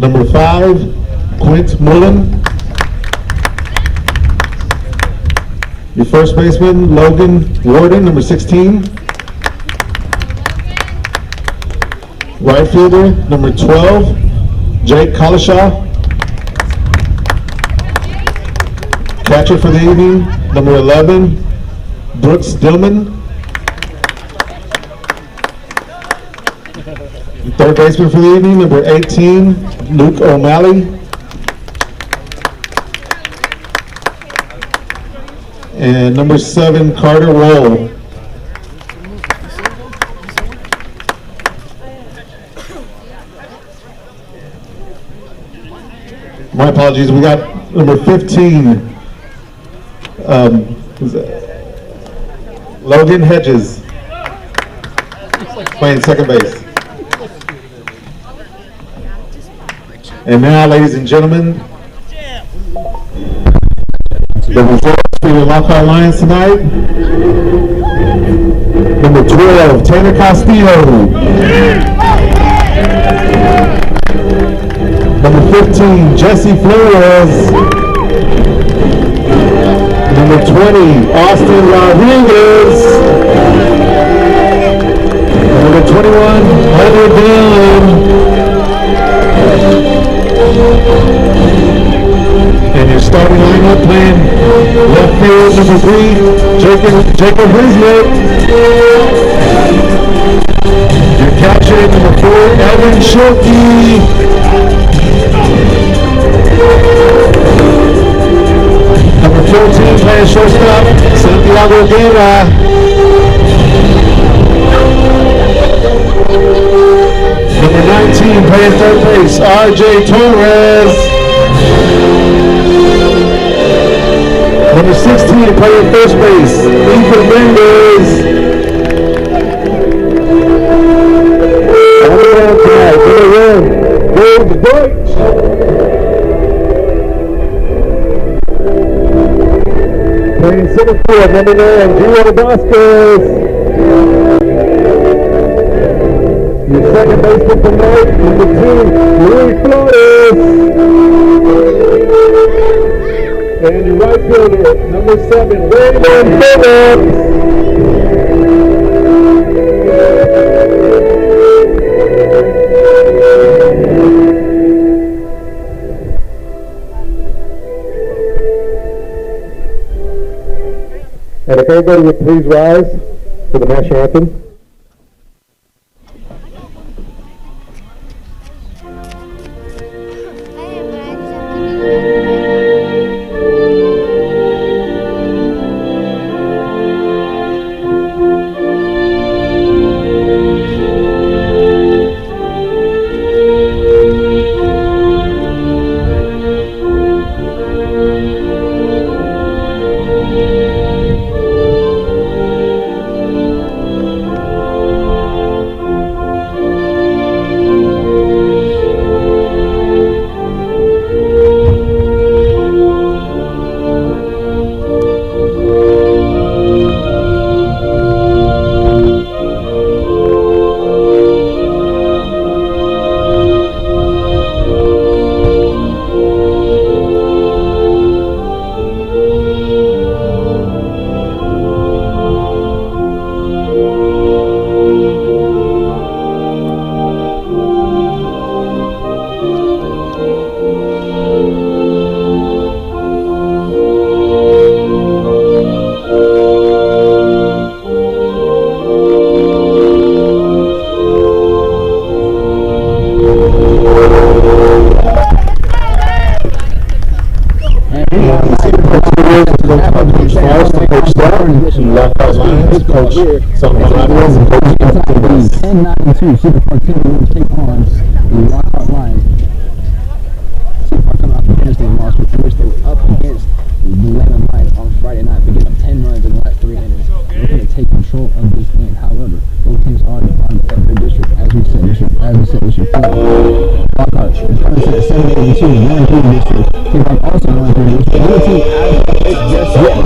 Number 5, Quint Mullen. Your first baseman, Logan Warden, number 16. Right fielder, number 12, Jake Collishaw. Catcher for the evening, number 11, Brooks Dillman. Third baseman for the evening, number 18, Luke O'Malley. And number 7, Carter Wohl. My apologies, we got number 15, Logan Hedges, playing second base. And now, ladies and gentlemen, the results for your Lockhart Lions tonight. Number 12, Tanner Castillo. Number 15, Jesse Flores. Number 20, Austin Rodriguez. Number 21, Hunter Dillon. And your starting lineup playing left field, number 3, Jacob Rizlet. Your catcher, number 4, Evan Schulke. Number 14, playing shortstop, Santiago Guerra. Number 19, playing third base, RJ Torres. Number 16, playing first base, Ethan Mendez. Playing center field, number 9, Gio Vasquez. Your second baseman tonight, number 2, Luis Flores. And your right fielder, number 7, Raymond Phillips. And if everybody would please rise for the national anthem. Coach, so 10-9-2 Super Park team will take on the Lockhart Lions. Super Park coming off the Interstate loss, which they were up against the Lemon Lions on Friday night, picking up 10 runs in the last 3 innings. Looking to take control of this game. However, both teams are on the third district, as we said, this should play. Lockhart is currently set at 7-8-2, 1-3 district. Cedar also 1-3 district. Another team out of the just yet.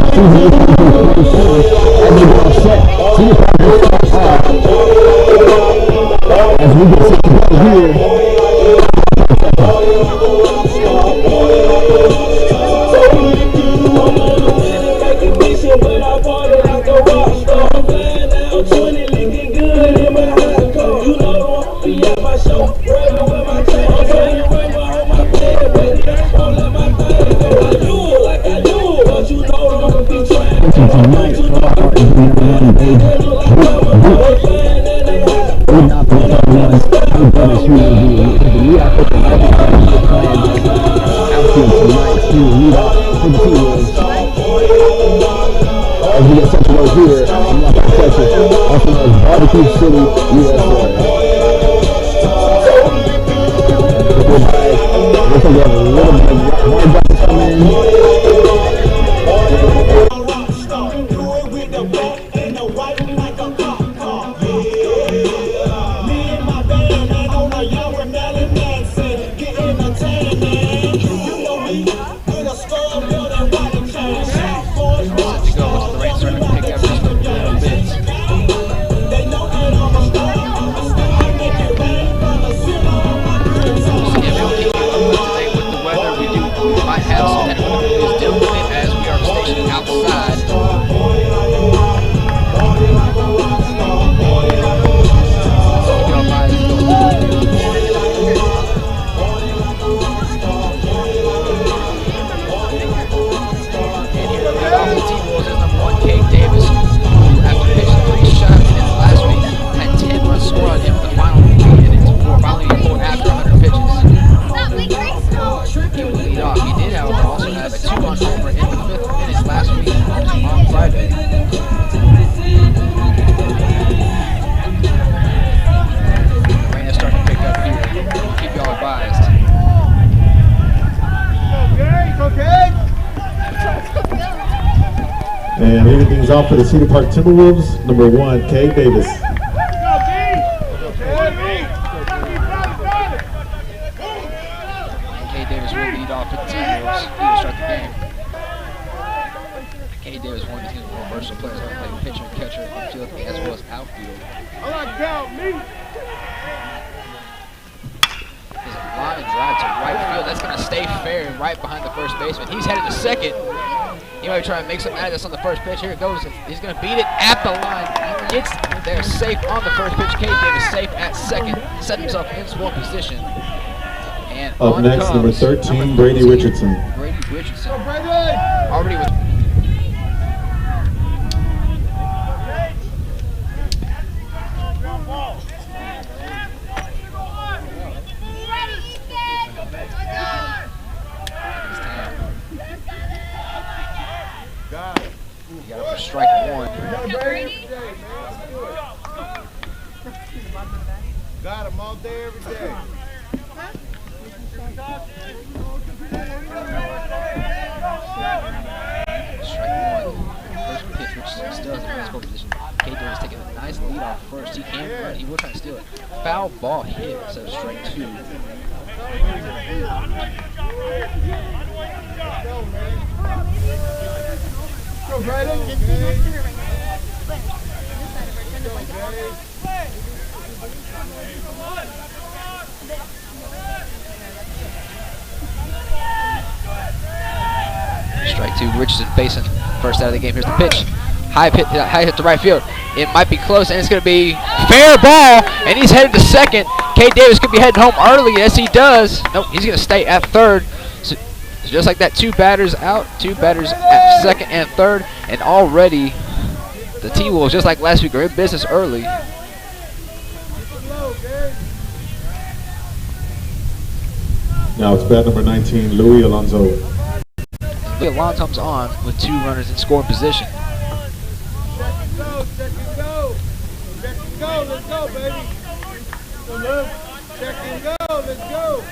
As they go set, Cedar Park will start off. As we get set to go here. for the T-Wolves. As we get set to go here in Lockhart, Texas, also known as Barbecue City, USA. Looks like we have a little bit of hard drops coming in. And leading things off for the Cedar Park Timberwolves, number 1, Kay Davis. Kay Davis will lead off for the Timberwolves. He will start the game. Kay Davis, one of the team's more versatile players, like play pitcher and catcher, infield, as well as outfield. There's a line drive to right field. That's going to stay fair right behind the first baseman. He's headed to second. He might try to make something out of this on the first pitch. Here it goes. He's going to beat it at the line. He gets there safe on the first pitch. Kay Davis safe at second. Set himself in scoring position. And up next, number 13, Brady Richardson. Brady Richardson. Already was. You got for strike one. Got him all day, every day. Strike one. First pitch, which still has a nice score position. Kay Davis taking a nice lead off first. He can run. He will try to steal it. Foul ball hit instead of strike two. Go, Brandon. Strike two. Richardson facing first out of the game. Here's the pitch. High hit to right field. It might be close, and it's going to be fair ball, and he's headed to second. Kay Davis could be heading home early. Yes, he does. Nope, he's going to stay at third. So just like that, 2 batters out, 2 batters at second and third, and already the T-Wolves, just like last week, are in business early. Now it's bat number 19, Louis Alonso. Louis Alonso's on with 2 runners in scoring position. Check and go. Check and go. Let's go, baby. Check and go. Let's go.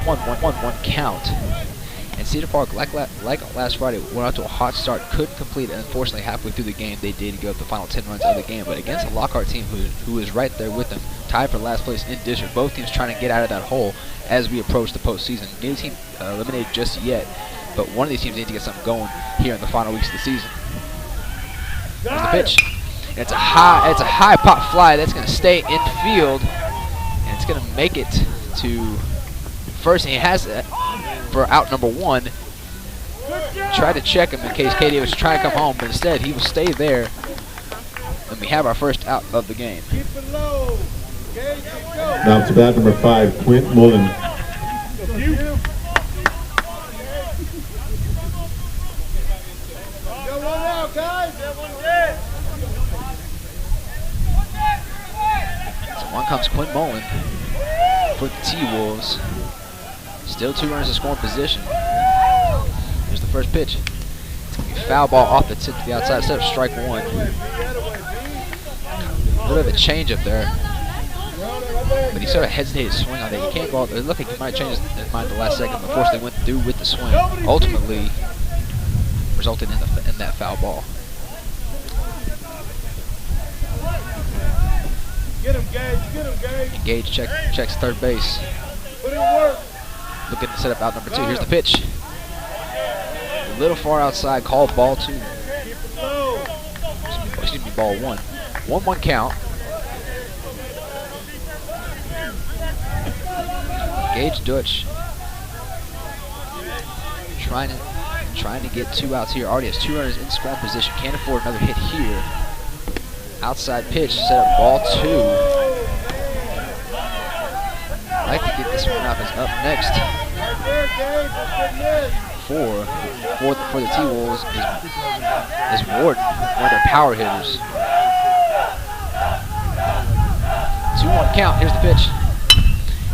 One count. And Cedar Park, like last Friday, went out to a hot start, couldn't complete it. Unfortunately, halfway through the game, they did give up the final 10 runs of the game. But against a Lockhart team who is right there with them, tied for last place in district, both teams trying to get out of that hole as we approach the postseason. Neither team eliminated just yet, but one of these teams needs to get something going here in the final weeks of the season. There's the pitch. And it's a high pop fly that's going to stay in field, and it's going to make it to first, and he has it for out number 1. Tried to check him in case KD was trying to come home, but instead he will stay there. And we have our first out of the game. Keep it low. Gage, let's go. Now to bat number 5, Quint Mullen. Get one out, guys. Get one dead. So on comes Quinn Mullen for the T-Wolves. Still 2 runners in scoring position. Here's the first pitch. It's going to be a foul ball off the tip to the outside instead of strike 1. A little bit of a change up there. But he sort of hesitated to swing on that. You can't go out there. It looked like he might change his mind the last second, but of course they went through with the swing. Ultimately, resulted in that foul ball. Get him, Gage. Get him, Gage. And Gage checks third base. Put in work. Looking to set up out number 2. Here's the pitch. A little far outside, called ball 2. Keep it low. Excuse me, ball 1. 1-1 count. Gage Dutch trying to get 2 outs here. Already has 2 runners in scoring position. Can't afford another hit here. Outside pitch, set up ball 2. I'd like to get this one up. Is up next Right there, Gage. That's good miss. for the T-Wolves is Warden, one of their power hitters. 2-1 count. Here's the pitch.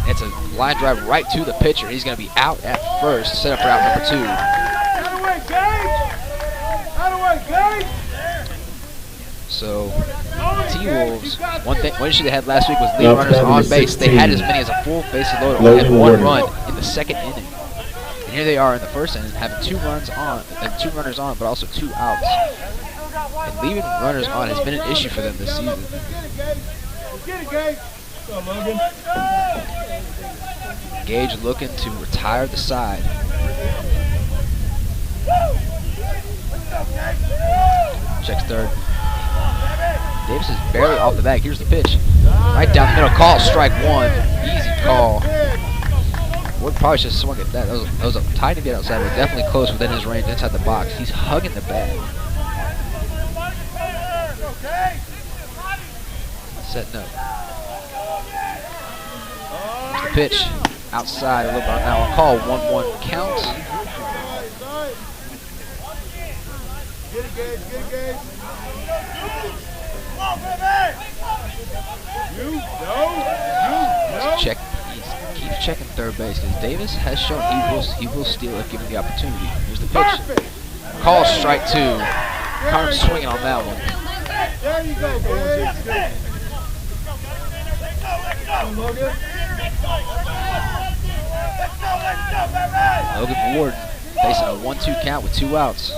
It's a line drive right to the pitcher. He's going to be out at first. Set up for out number 2. Out of the way, Gage. Out of the way, Gage. So T-Wolves, one issue they had last week was lead runners on base. They had as many as a full bases loaded. Only had 1 run in the 2nd inning. And here they are in the 1st inning, having 2 runners on, but also 2 outs. And leaving runners on has been an issue for them this season. Get it, Gage. Come on, Logan. Gage looking to retire the side. Checks third. Davis is barely off the bag. Here's the pitch. Right down the middle. Call, strike 1. Easy call. Wood probably should have swung at that. That was a tight to get outside, but definitely close within his range inside the box. He's hugging the bag. Set no. Here's the pitch. Outside a little bit on that one. Call, 1-1 count. Get it, Gage. Get it, Gage. He keeps checking third base because Davis has shown he will steal if given the opportunity. Here's the pitch. Call, strike 2. Carm swinging on that one. There you go, Gage. Logan Ward facing a 1-2 count with 2 outs.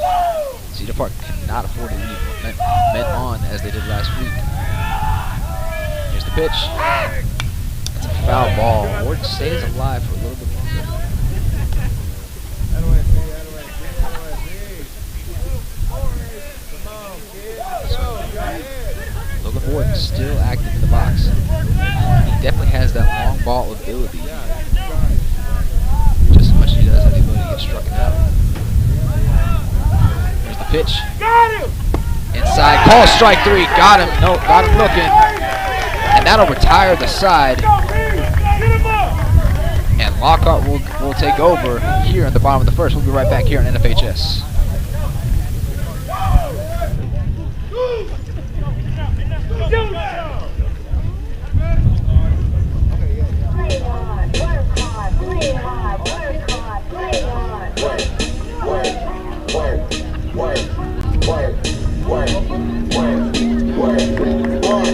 Cedar Park cannot afford to leave men on as they did last week. Here's the pitch. It's a foul ball. Ward stays alive for a little bit longer. Logan Ward is still active in the box. He definitely has that long ball ability. Just as much as he does have the ability to get struck out. Here's the pitch. Got him! Inside, call, strike 3. Got him. No, got him looking. And that'll retire the side. And Lockhart will take over here in the bottom of the 1st. We'll be right back here on NFHS.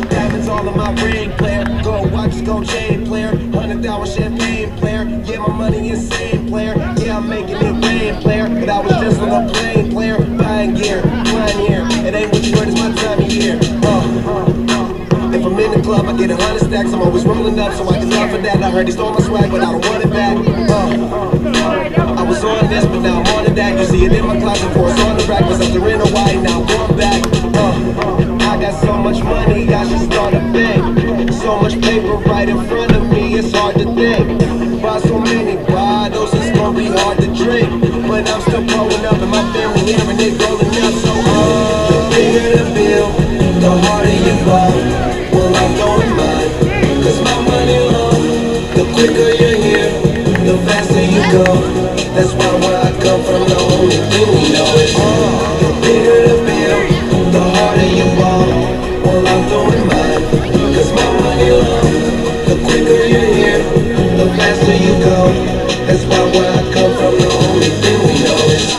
Diamonds all in my ring, player. Gold watches, gold chain, player. $100 champagne, player. Yeah, my money insane, player. Yeah, I'm making it rain, player. But I was just on a plane, player. Buying gear, flying here. It ain't what you heard, it's my time of year. If I'm in the club, I get 100 stacks. I'm always rolling up, so I can laugh for that. I heard he stole my swag, but I don't want it back. I was on this, but now I'm on the that. You see it in my closet, for it's on the rack. Was up there in Hawaii, now I'm going back. I got so much money, I should start a bank. So much paper right in front of me, it's hard to think. get rolling up so hard. The bigger the bill, the harder you fall. Well, I'm going mine, cause my money long. The quicker you're here, the faster you go. That's why where I come from, the only thing we know is the bigger the bill, the harder you fall. Well, I'm going mine, cause my money long. The quicker you're here, the faster you go. That's why where I come from, the only thing we know is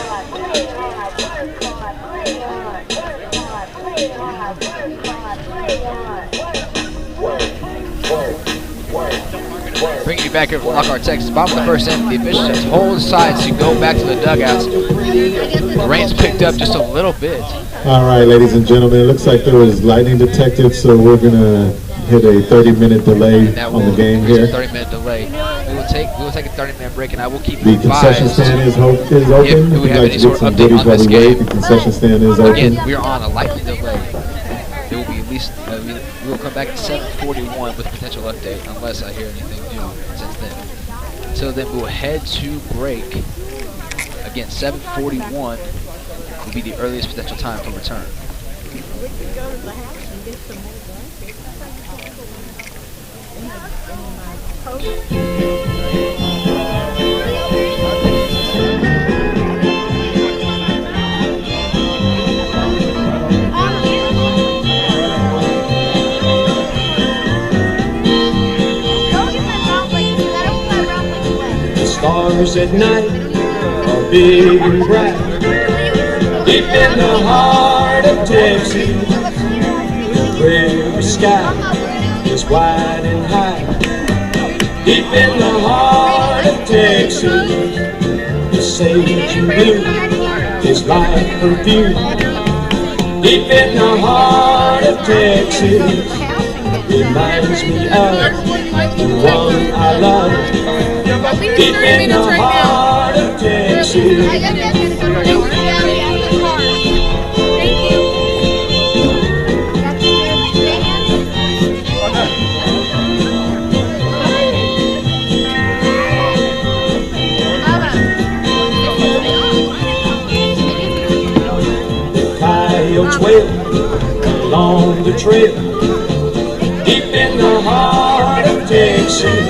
Bringing you back here from Lockhart, Texas. Bottom of the first inning, the officials have told sides to go back to the dugouts. The rain's picked up just a little bit. All right, ladies and gentlemen, it looks like there was lightning detected, so we're going to hit a 30-minute delay on the game here. 30-minute delay. We will take a 30-minute break, and I will keep The you concession advised. stand is open. If we have any sort of update on this game. The concession stand is open. Again, we are on a lightning delay. It will be at least, we will come back at 7:41 with a potential update, unless I hear anything new since then. Until then, we'll head to break. Again, 7:41 will be the earliest potential time for return. stars at night are big and bright. Deep in the heart of Texas, the prairie sky is wide and high. Deep in the heart of Texas, the sage and blue is like perfume. Deep in the heart of Texas, reminds me of the one I love. Deep in the heart of Texas. The coyotes wail along the trail. Deep in the heart of Texas,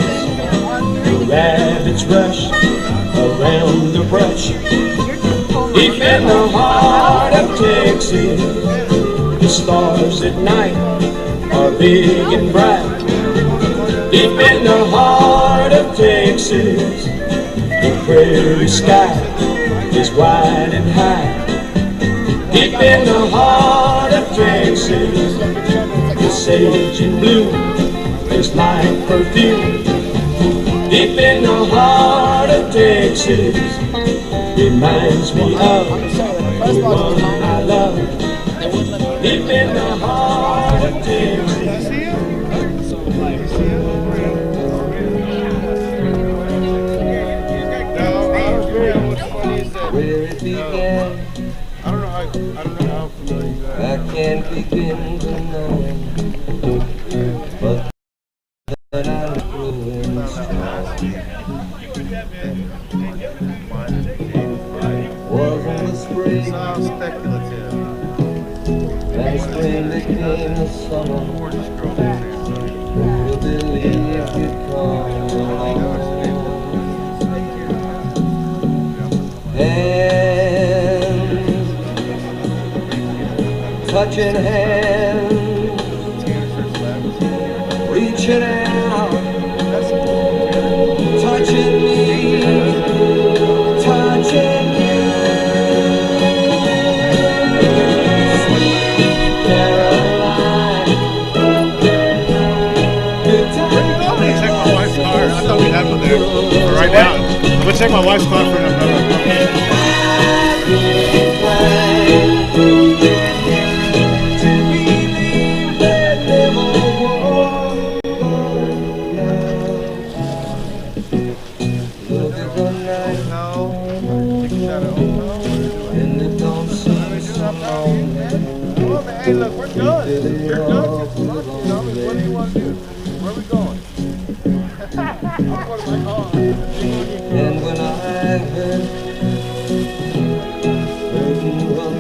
the rabbits rush around the brush. Deep in the heart of Texas, the stars at night are big and bright. Deep in the heart of Texas, the prairie sky is wide and high. Deep in the heart of Texas, the sage and blue is like perfume. Deep in the heart of Texas, reminds me of the one I love. Deep in the heart of Texas. Where it began, I don't know how familiar you are. I can't begin to know, but that I'm growing strong. Wasn't the spring, and spring became the summer. Who would believe you'd come along? Touching hands, reaching out, touching me, touching you. Sweet Caroline, good time. I'm gonna check my wife's car. I thought we had one there. For right now. I'm gonna check my wife's car for another. Hey, look, we're done. You're done. What do you want to do? Where are we going? I'm going to my car. And when I heard you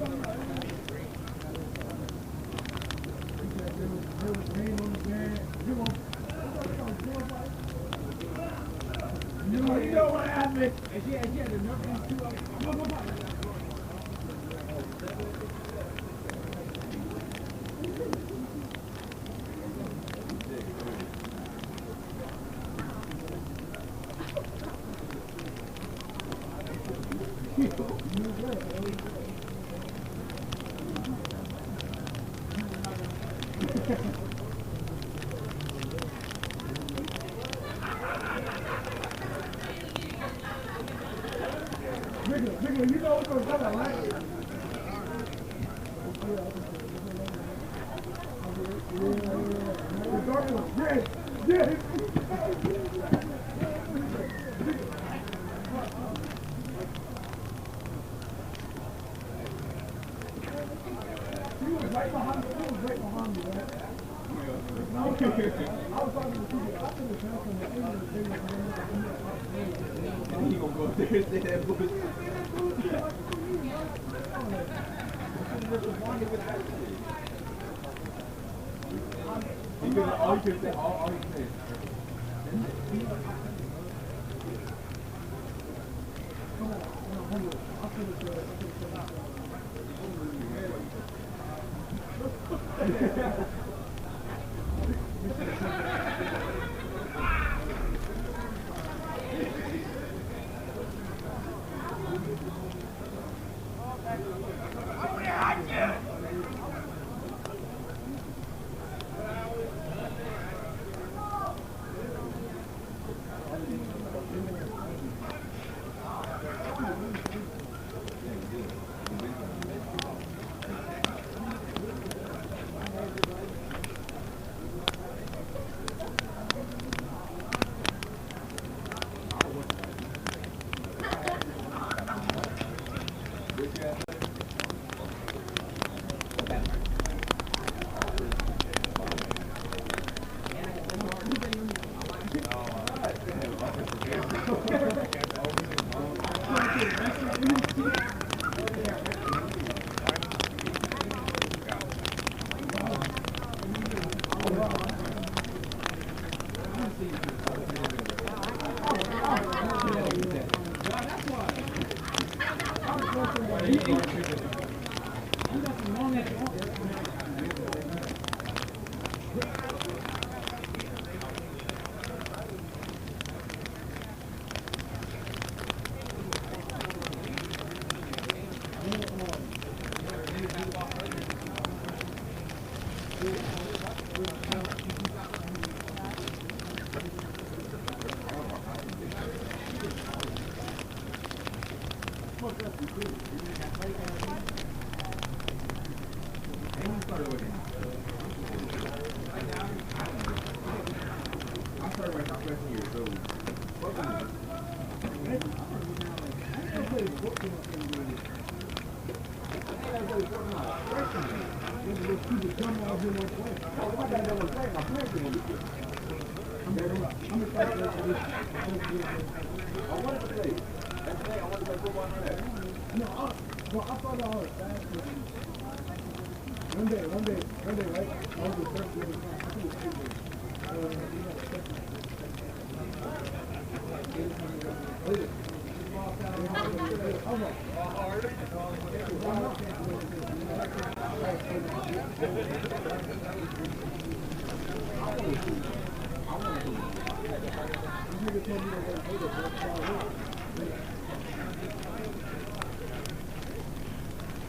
You know what happened? And she had the number two up. You know what's going to come, right? Yes. He was right behind me, right? I was talking to people. I could have found some and he gonna go up there and say that bullshit. All you can say, all you can say. Come on, I'll finish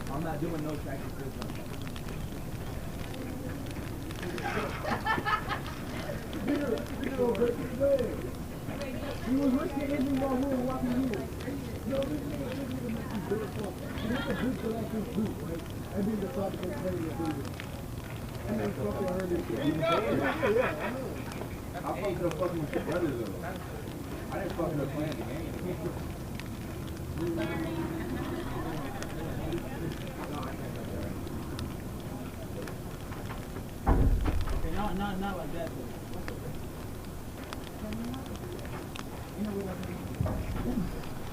I'm not doing no tracking system. He was looking at me while we were walking here. No, this nigga took me to make you beautiful. He had a boot for like his boot, right? And then decided to play with it. And then fucking heard it. Yeah, I know. I fucked up fucking with your brothers though. I didn't fucking up playing the game. Okay, not like that though. You know what I mean?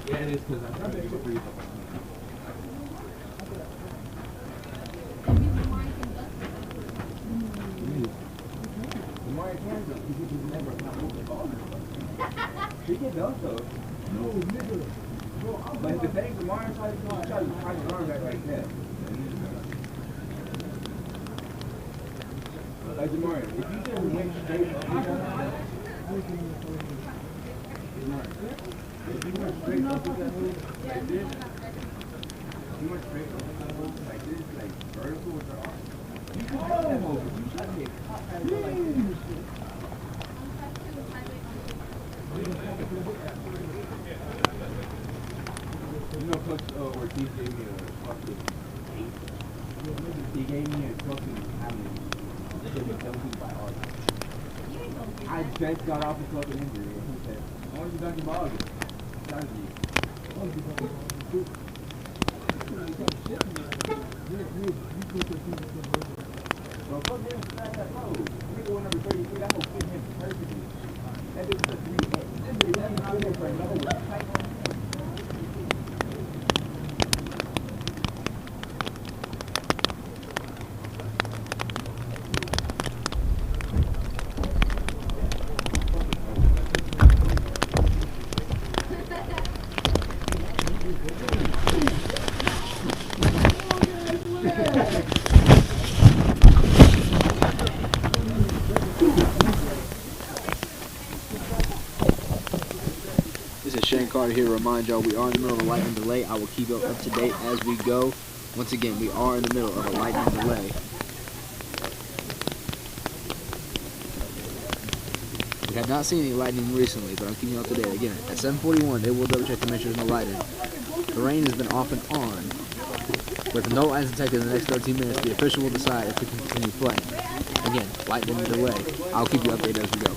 Yeah, it is because I'm trying to freeze up. He get done though. No, nigga. Bro, but the thing, the Mario tries to tie his arms like that. Like Jamari, if you just went straight up, if you went straight up with that move like this, if you went straight up with that move like this, like vertical with your arm, you can make that move. If you try to get caught like this. You know, Coach Ortiz gave me a fucking 8. He gave me a fucking hammer. By heart. I just got off a fucking injury. He said, "I want you dunking ball again." Well, fuck him, smash that low. Nigga went number 33, that whole fit him perfectly. That dude was a 3. That dude was not there for another one. Tight on him. This is Shane Carter here to remind y'all we are in the middle of a lightning delay. I will keep you up to date as we go. Once again, we are in the middle of a lightning delay. We have not seen any lightning recently, but I'm keeping you up to date. Again, at 7:41, they will double check to make sure there's no lightning. The rain has been off and on. With no lightning detected in the next 13 minutes, the official will decide if we can continue playing. Again, lightning delay. I'll keep you updated as we go.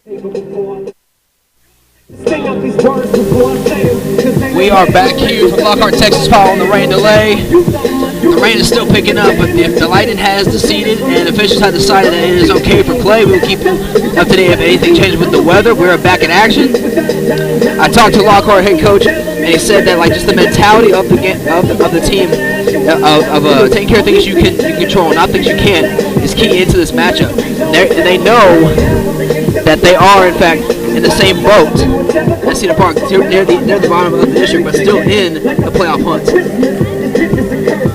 We are back here from Lockhart, Texas, following the rain delay. The rain is still picking up, but if the Lightning has deceded and officials have decided that it is okay for play, we'll keep you up to date if anything changes with the weather. We're back in action. I talked to Lockhart head coach, and he said that like just the mentality of the team of taking care of things you can control, not things you can't, is key into this matchup. And they know that they are in fact in the same boat as Cedar Park, near the bottom of the district, but still in the playoff hunt.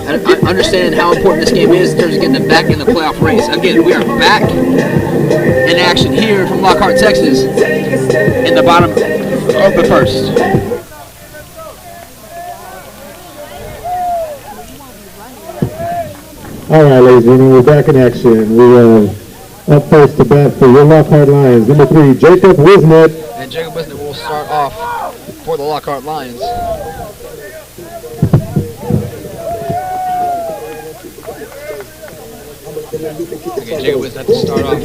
I understand how important this game is in terms of getting them back in the playoff race. Again, we are back in action here from Lockhart, Texas, in the bottom of the first. All right, ladies and gentlemen, we're back in action. We are up first to bat for your Lockhart Lions. Number 3, Jacob Wisnett. And Jacob Wisnett will start off for the Lockhart Lions. Okay, Jacob Wisnett to start off.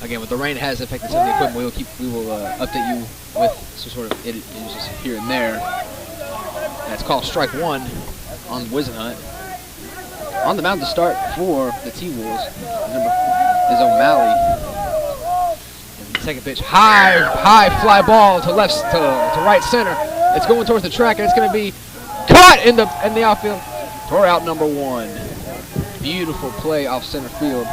Again, with the rain has affected some of the equipment, we will update you with some sort of it just here and there. And it's called strike one on Wisnett. On the mound to start for the T-Wolves is O'Malley. And the second pitch, high fly ball to right center. It's going towards the track, and it's going to be caught in the outfield for out number 1. Beautiful play off center field.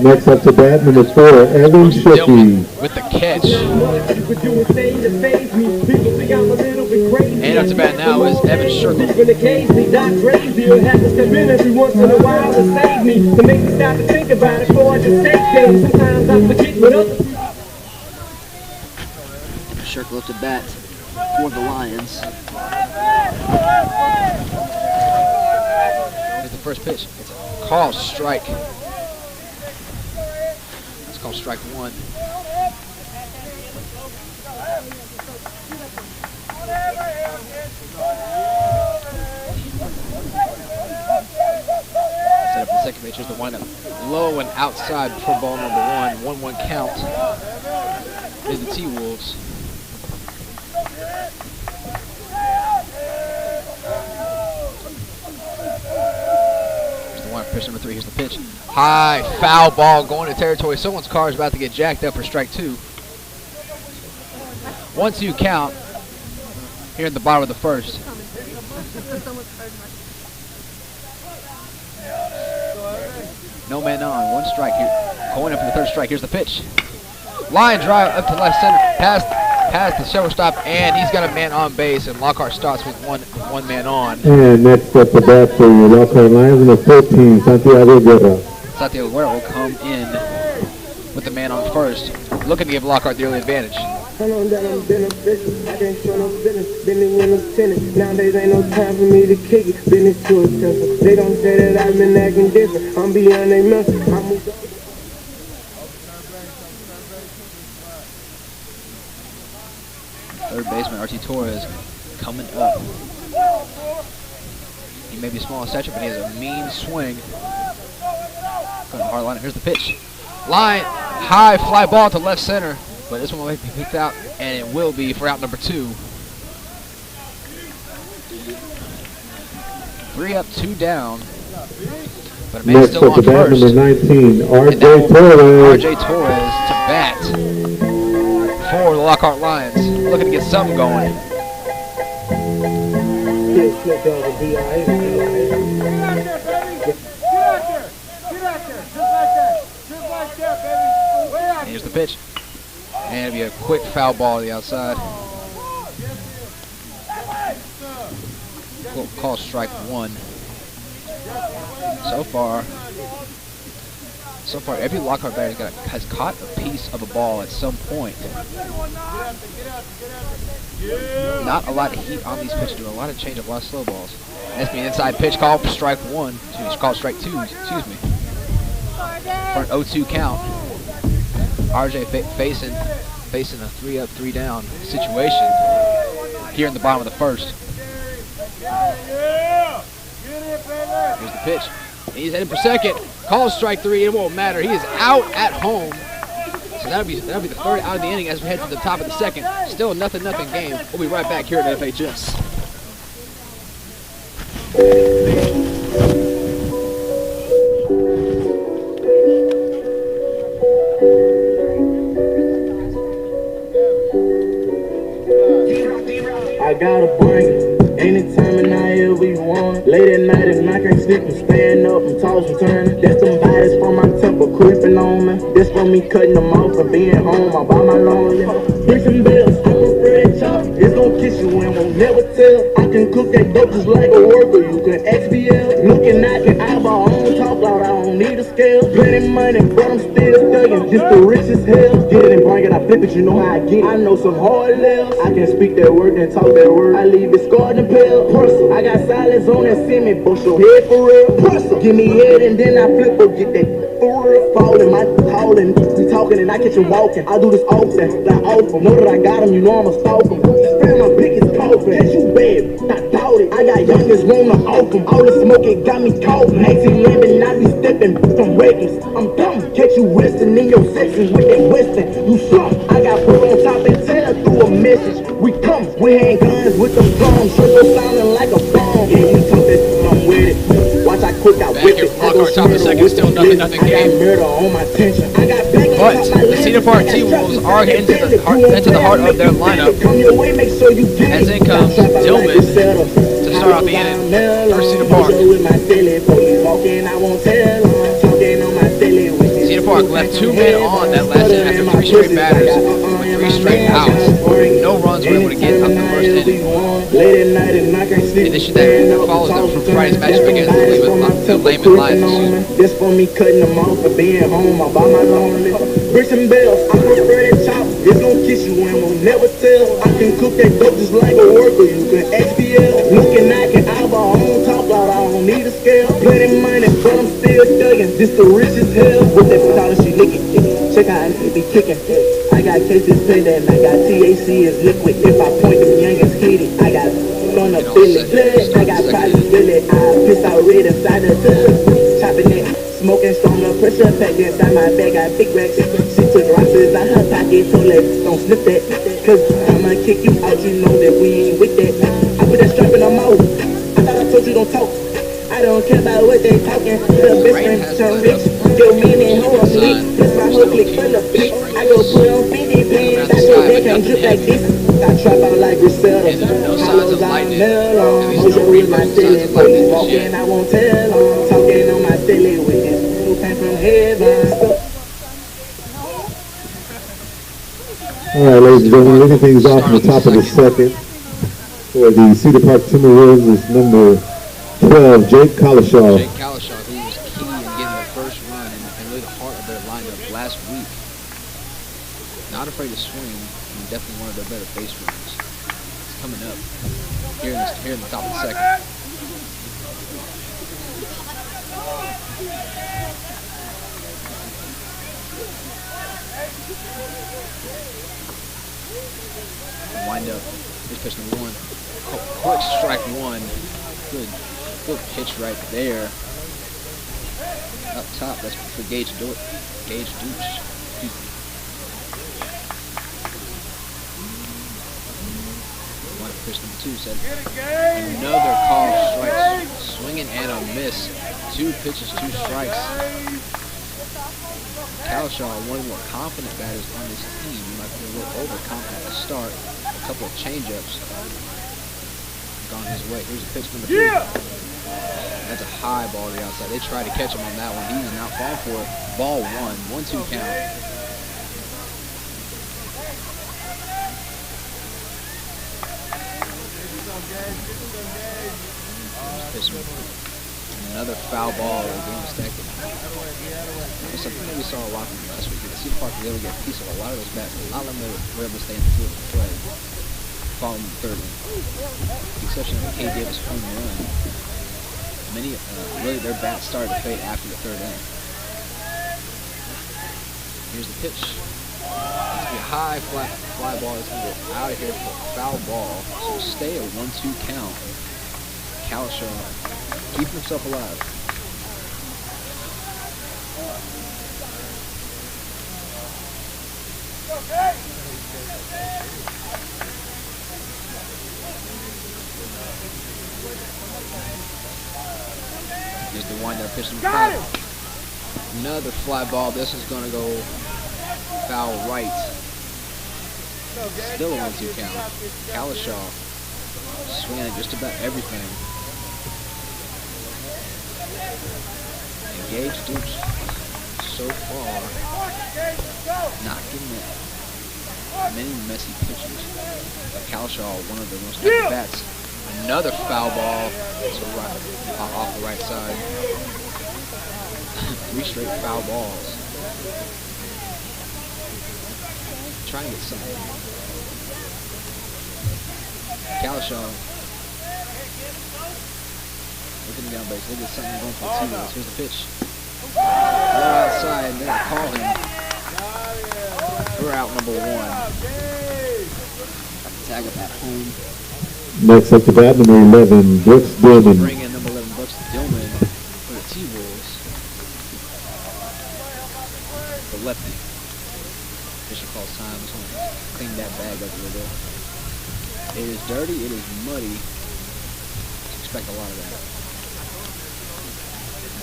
Next up to bat, number 4, Evan Shooky. With the catch. And up to bat now is Evan Shirkle. Shirkle up to bat for the Lions. Here's the first pitch. It's a called strike. It's called strike 1. Set up the second pitch. Here's the windup. Low and outside for ball number 1. 1-1 count is the T-Wolves. Here's the windup. Pitch number 3. Here's the pitch. High foul ball going to territory. Someone's car is about to get jacked up for strike 2. 1-2 count here at the bottom of the first. No man on, 1 strike here. Going up for the third strike. Here's the pitch. Line drive up to left center, past the shortstop, and he's got a man on base. And Lockhart starts with one man on. And next up to bat for your Lockhart Lions, number 14, Santiago Guerra. Santiago Guerra will come in with the man on first, looking to give Lockhart the early advantage. Nowadays ain't no time for me to kick it. Business too expensive. They don't say that I've been acting different. I'm beyond their message. I moved up. Third baseman R.T. Torres coming up. He may be small in stature, but he has a mean swing. Going to hard line. Here's the pitch. Line, high fly ball to left center, but this one will be picked out, and it will be for out number 2. 3 up, 2 down. But a man Next still up on to bat, first. number 19, R.J. And Torres. R.J. Torres to bat for the Lockhart Lions. Looking to get something going. And here's the pitch. And it'll be a quick foul ball to the outside. We'll call strike 1. So far, every Lockhart batter has caught a piece of a ball at some point. Not a lot of heat on these pitches, doing a lot of change-up, a lot of slow balls. That's an inside pitch called for strike 1. It's called strike 2, excuse me. For an 0-2 count. RJ facing a 3 up, 3 down situation here in the bottom of the first. Here's the pitch. He's headed for second. Calls strike 3. It won't matter. He is out at home. So that'll be the third out of the inning as we head to the top of the second. Still a nothing game. We'll be right back here at FHS. I got a blanket anytime and however you want. Late at night and I can't sleep, I'm staying up, I'm tossing, turning. That's them bodies from my temple creeping on me. That's from me cutting them off and being home all by my lonely. Bring some bills, I'm a spread chop. It's gon' kiss you and won't never tell. I can cook that dope just like a worker, you can XBL. Looking, I can eyeball, I don't talk loud, I don't need a scale. Plenty money, but I'm still thugging, just the rich as hell. Get it and bring it, I flip it, you know how I get it. I know some hard levels, I can speak that word and talk that word. I leave it scarred and pale. Pressure, I got silence on that semi, bust your head for real. Pressure, give me head and then I flip or get that for real. Falling, my calling, we talking and I catch him walking. I do this often, like often. Know that I got him, you know I'ma stalk him. Spam my pick is coffin, that's you bad, I doubt it. I got youngest wanna off him. All the smoking got me coughing. 1811, I be stepping from reckless. I'm dumb, catch you resting in your section with that western. You slump, I got put on top and tell through a message. We come, we hang guns with them drums. Sure go sounding like a bomb. Yeah, you talk that, I'm with it. Watch I quick, I whip it. I go top of the second, still nothing game. I got murder on my tension. I got back But the Cedar Park T-Wolves are into the heart of their lineup. As in comes Dillman to start off the inning for Cedar Park. Cedar Park left 2 men on that last inning after 3 straight batters with 3 straight outs. No runs were able to get up the first inning. In addition to that follows them from Friday's matchup against the Lehman Lions. This for me cutting them off for being home all by my lonely. Bricks and bells, I prefer that chop. It's gon' kiss you and won't never tell. I can cook that dope just like a worker. You can XBL. Looking, I can eyeball, I don't talk loud, I don't need a scale. Plenty money, but I'm still thugging. This the rich as hell. With that dollar she licking. Check how I be kicking. I got cases pending, I got TAC is liquid. If I point them youngins hit it, I got on the billy blood. I got problems billy. I piss out red inside the tub. Chopping it, smoking stronger, pressure packed inside my bag. Got big racks. She took rocks out her pocket, told her don't slip that. Cause I'ma kick you out, you know that we ain't with that. I put that strap in her mouth. I thought I told you don't talk. I don't care about what they talking. The best friend turn rich. Yo, man, and hoe I'm lit. This my whole clique full of pics. I go put on 50 pants. I know they can't drip like this. I trap out like Griselda. No signs of lightning. Mojo with my silly. Walking, I won't tell on. Talking on my silly with this. Who came from heaven. All right, ladies and gentlemen, looking things off from the top of the second for the Cedar Park Timberwolves is number 12, Jake Collishaw. Jake Collishaw, who was key in getting the first run and really the heart of their lineup last week. Not afraid to swing, and definitely one of their better base runners. It's coming up here in the top of the second. Wind up. Here's pitch number 1. Quick strike 1. Good pitch right there. Up top, that's for Gage Dooch. Wind up pitch number 2. Said another call strike. Swinging and a miss. 2 pitches, 2 strikes. Collishaw, one of the more confident batters on this team. He might be a little overconfident to start. A couple of changeups gone his way. Here's a pitch number 3. That's a high ball to the outside. They tried to catch him on that one. He did not fall for it. Ball 1. 1-2 count. Another foul ball. The game stacked. Something that we saw a lot from last week. The Cedar Park was able to get a piece of a lot of those bats. A lot of them were able to stay in the field and play. Following the third one. With the exception of the K. Davis home run. Many, really their bats started to fade after the third inning. Here's the pitch. It's going to be a high fly ball. It's going to go out of here for a foul ball. So stay a 1-2 count. Collishaw keeping himself alive. Here's the wind-up pitch. Another fly ball. This is going to go foul right. Still a 1-2 count. Kalishaw swinging at just about everything. Engage Dukes so far. Not getting it. Many messy pitches. But Kalishaw, one of the most active bats. Another foul ball to off the right side. 3 straight foul balls. Trying to get something. Kalishaw. Looking down base. Look at something going for the T-Wolves. Here's the pitch. Outside. They're going to call him. We're out number 1. Got the tag up at home. Next up to bat, number 11, Brooks Dillman. Bring in number 11, Brooks Dillman for the T-Wolves. The lefty. Fisher calls time. Just want to clean that bag up a little bit. It is dirty. It is muddy. Expect a lot of that.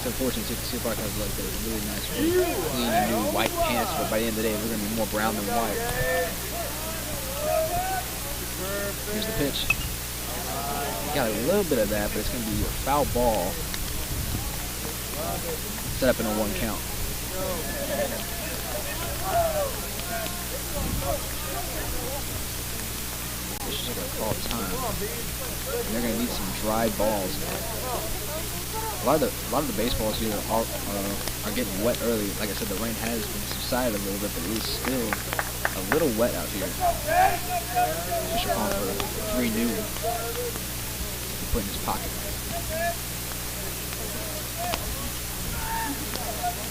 It's unfortunate to see Park has like those really nice, clean and new white pants, but by the end of the day, we're going to be more brown than white. Here's the pitch. Got a little bit of that, but it's going to be a foul ball. Set up in a 1 count. Fisher's going to call time. And they're going to need some dry balls. A lot of the baseballs here are getting wet early. Like I said, the rain has been subsided a little bit, but it is still a little wet out here. Fisher calling for 3 new to put in his pocket.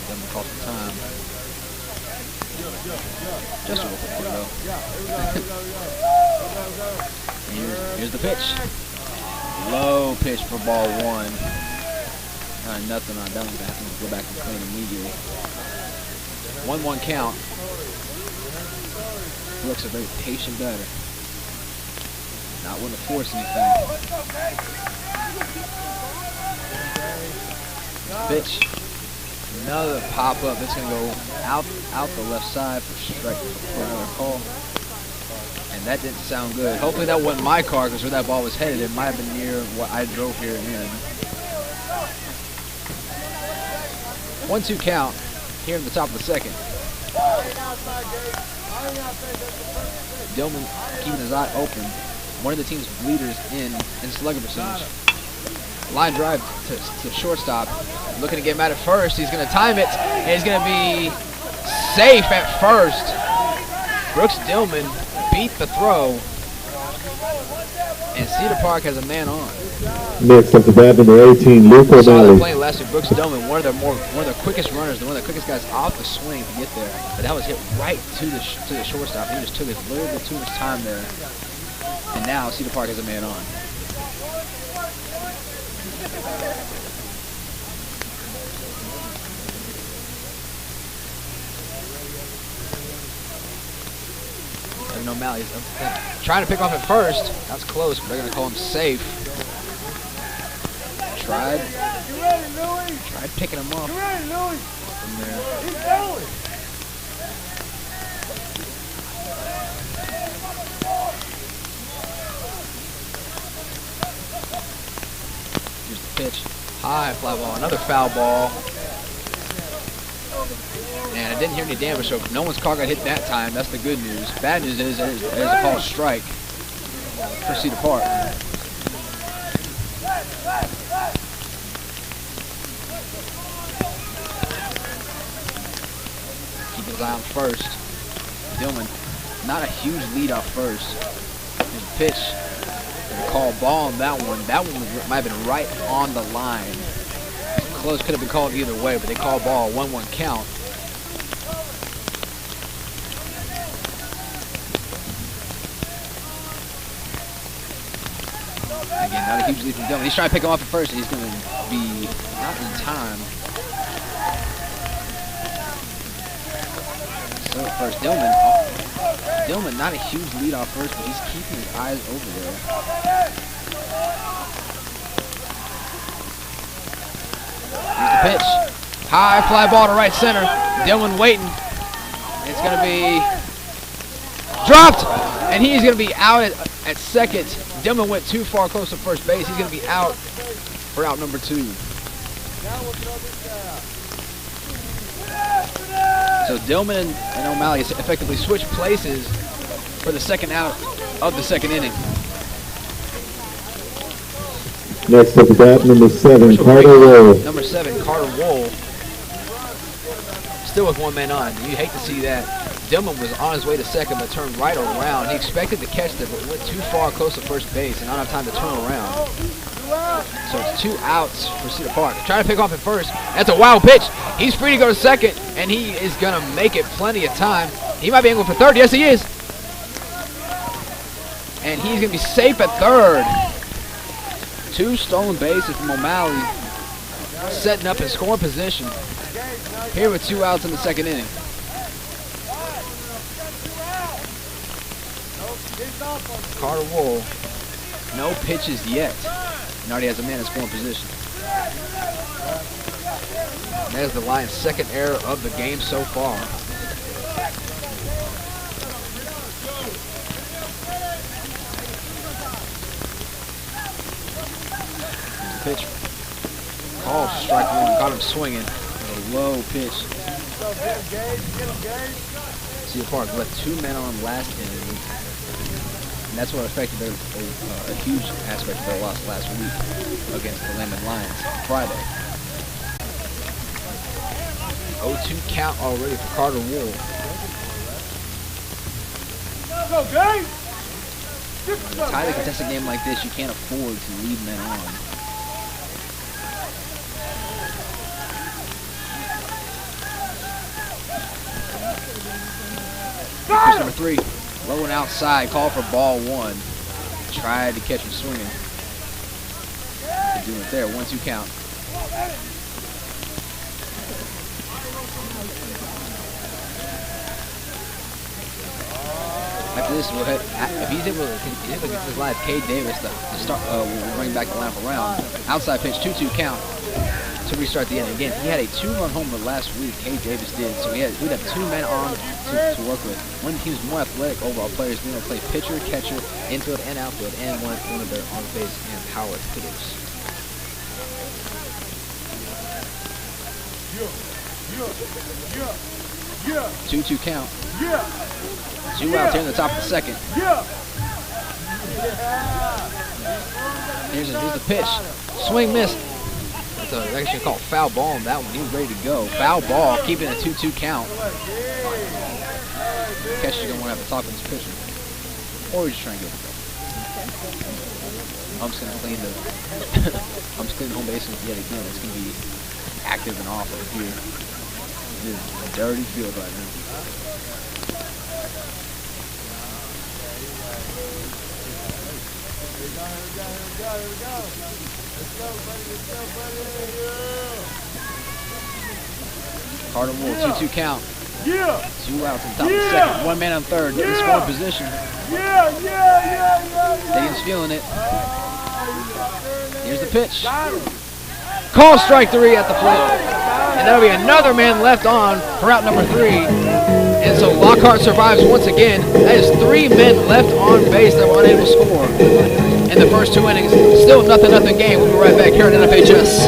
Then we call for time. Just a little bit though. And here's the pitch. Low pitch for ball 1. Nothing on that one. I have to go back and clean immediately. 1-1 count. Looks a very patient batter. Not want to force anything. Pitch. Another pop up. It's going to go out the left side for strike for another call. And that didn't sound good. Hopefully that wasn't my car because where that ball was headed, it might have been near what I drove here in. 1-2 count here in the top of the second. Dillman keeping his eye open. One of the team's leaders in slugging percentage. Line drive to shortstop. Looking to get him out at first. He's going to time it. And he's going to be safe at first. Brooks Dillman beat the throw. And Cedar Park has a man on. Next up to bat, number 18, Luke Saw that O'Malley. play last year. Brooks Dillman, one of the quickest runners, one of the quickest guys off the swing to get there. But that was hit right to the shortstop. He just took a little bit too much time there. And now Cedar Park has a man on. And O'Malley's trying to pick off at first. That's close, but they're going to call him safe. Tried picking him off from there. Here's the pitch. High fly ball. Another foul ball. And I didn't hear any damage, so no one's car got hit that time. That's the good news. Bad news is there's a called strike for Cedar Park. Keep his eye on first. Dillman, not a huge lead off first. His pitch. Gonna call ball on that one. That one might have been right on the line. Close, could have been called either way, but they call ball 1-1 count. Again, not a huge lead from Dillman. He's trying to pick him off at first. He's going to be not in time. So at first, Dillman Dillman, not a huge lead off first, but he's keeping his eyes over there. Here's the pitch. High fly ball to right center. Dillman waiting. It's going to be dropped, and he's going to be out at second. Dillman went too far close to first base. He's going to be out for out number 2. So Dillman and O'Malley effectively switched places for the second out of the second inning. Next up, bat number 7, Carter Wool. Number 7, Carter Wool. Still with 1 man on. You hate to see that. Dillman was on his way to second, but turned right around. He expected to catch that, but went too far close to first base and not enough time to turn around. So it's 2 outs for Cedar Park. Trying to pick off at first. That's a wild pitch. He's free to go to second, and he is going to make it plenty of time. He might be angling for third. Yes, he is. And he's going to be safe at third. 2 stolen bases from O'Malley, setting up in scoring position here with 2 outs in the second inning. Carter Wool, no pitches yet, and already has a man in scoring position. That is the Lions' second error of the game so far. Pitch. Call strike 1. Got him swinging with a low pitch. Cedar Park left 2 men on last inning. And that's what affected a huge aspect of their loss last week against the Lemon Lions Friday. 0-2 count already for Carter Wool. Tied a contested game like this, you can't afford to leave men on. Pitch number 3, low and outside, call for ball 1. Tried to catch him swinging. Doing it there, 1-2 count. After this, we'll head, if he's able to get this live, Cade Davis to start, will bring back the lineup around. Outside pitch, 2-2 count to restart the inning. Again, he had a 2-run homer last week. Cade Davis did, so we'd have 2 men on to work with. One of the team's more athletic overall players being able to play pitcher, catcher, infield, and outfield, and one of their on-base and power hitters. 2-2 count. 2 outs here in the top of the second. Here's the pitch. Swing missed. That's actually called foul ball on that one. He was ready to go. Foul ball, keeping a 2-2 count. Catcher's gonna want to have to talk with his pitcher, or he's just trying to get it. I'm just gonna clean I'm just cleaning home base yet again. It's gonna be active and off over here. It is a dirty field right now. Carter Wool, 2-2 count. 2 outs on top of the second. 1 man on third. In scoring position. Dagan's feeling it. Here's the pitch. Call strike 3 at the plate. And that'll be another man left on for out number 3. And so Lockhart survives once again. That is 3 men left on base that were unable to score in the first 2 innings. Still nothing game. We'll be right back here at NFHS.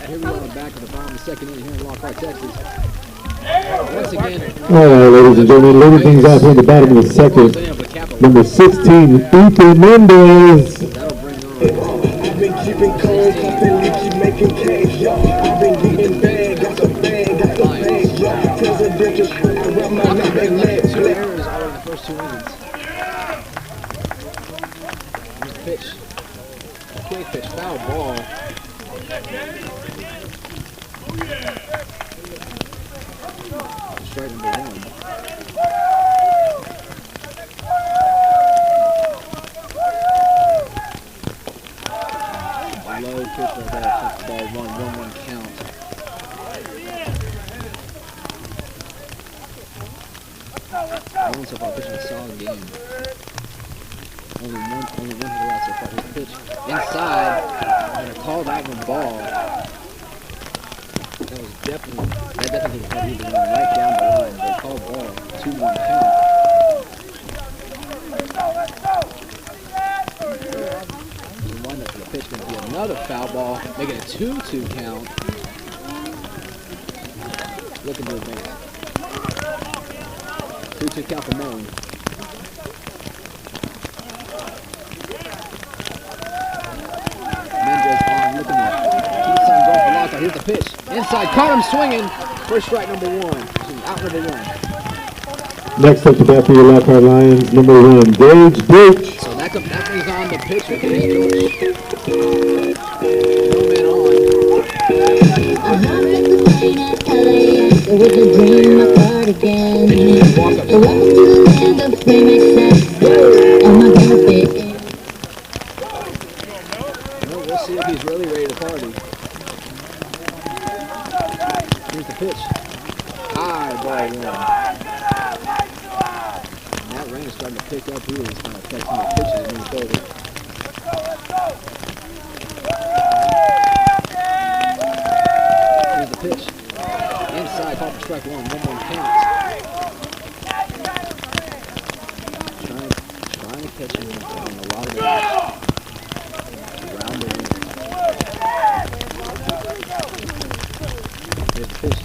Here we are back to the bottom of the second inning here in Lockhart, Texas. Once again, All right, ladies and gentlemen, leading things off here in the bottom of the second. Number 16, Ethan Mendez. that'll bring on. I've been keeping cold, constantly keep making cash, yo. I've been getting bag, got the bag, yo. Presidential, I run my neck, Two errors all in the first 2 innings. Here's the pitch. A quick pitch, foul ball. Strike number 1. Low pitch right there, ball 1-1 count. Owens so far pitching a solid game. Only one hit allowed so far. His pitch inside and a call that one ball. That definitely could have been right down the line. They called ball 2-1 count. The one that's the pitch going to be another foul ball, making a 2-2 count. Looking to advance. 2-2 count for Moan. Mendez on, looking to keep something going for Lockhart. Here's the pitch. Inside, caught him swinging. First strike number 1. Out number 1. Next up to bat for your Lockhart Lions, number 1, Gage Breach. So that brings on the pitcher. No man on. It was a dream apart again. Walk up. So welcome to the land of fame excess. On my benefit. Well, we'll see if he's really ready to party. Here's the pitch. High ball 1. That rain is starting to pick up. He was kind of affecting the pitches and moved over. Here's the pitch. Inside, call for strike 1. 1-1 counts. Trying to catch him on a lot of balls. Around the ring. Here's the pitch.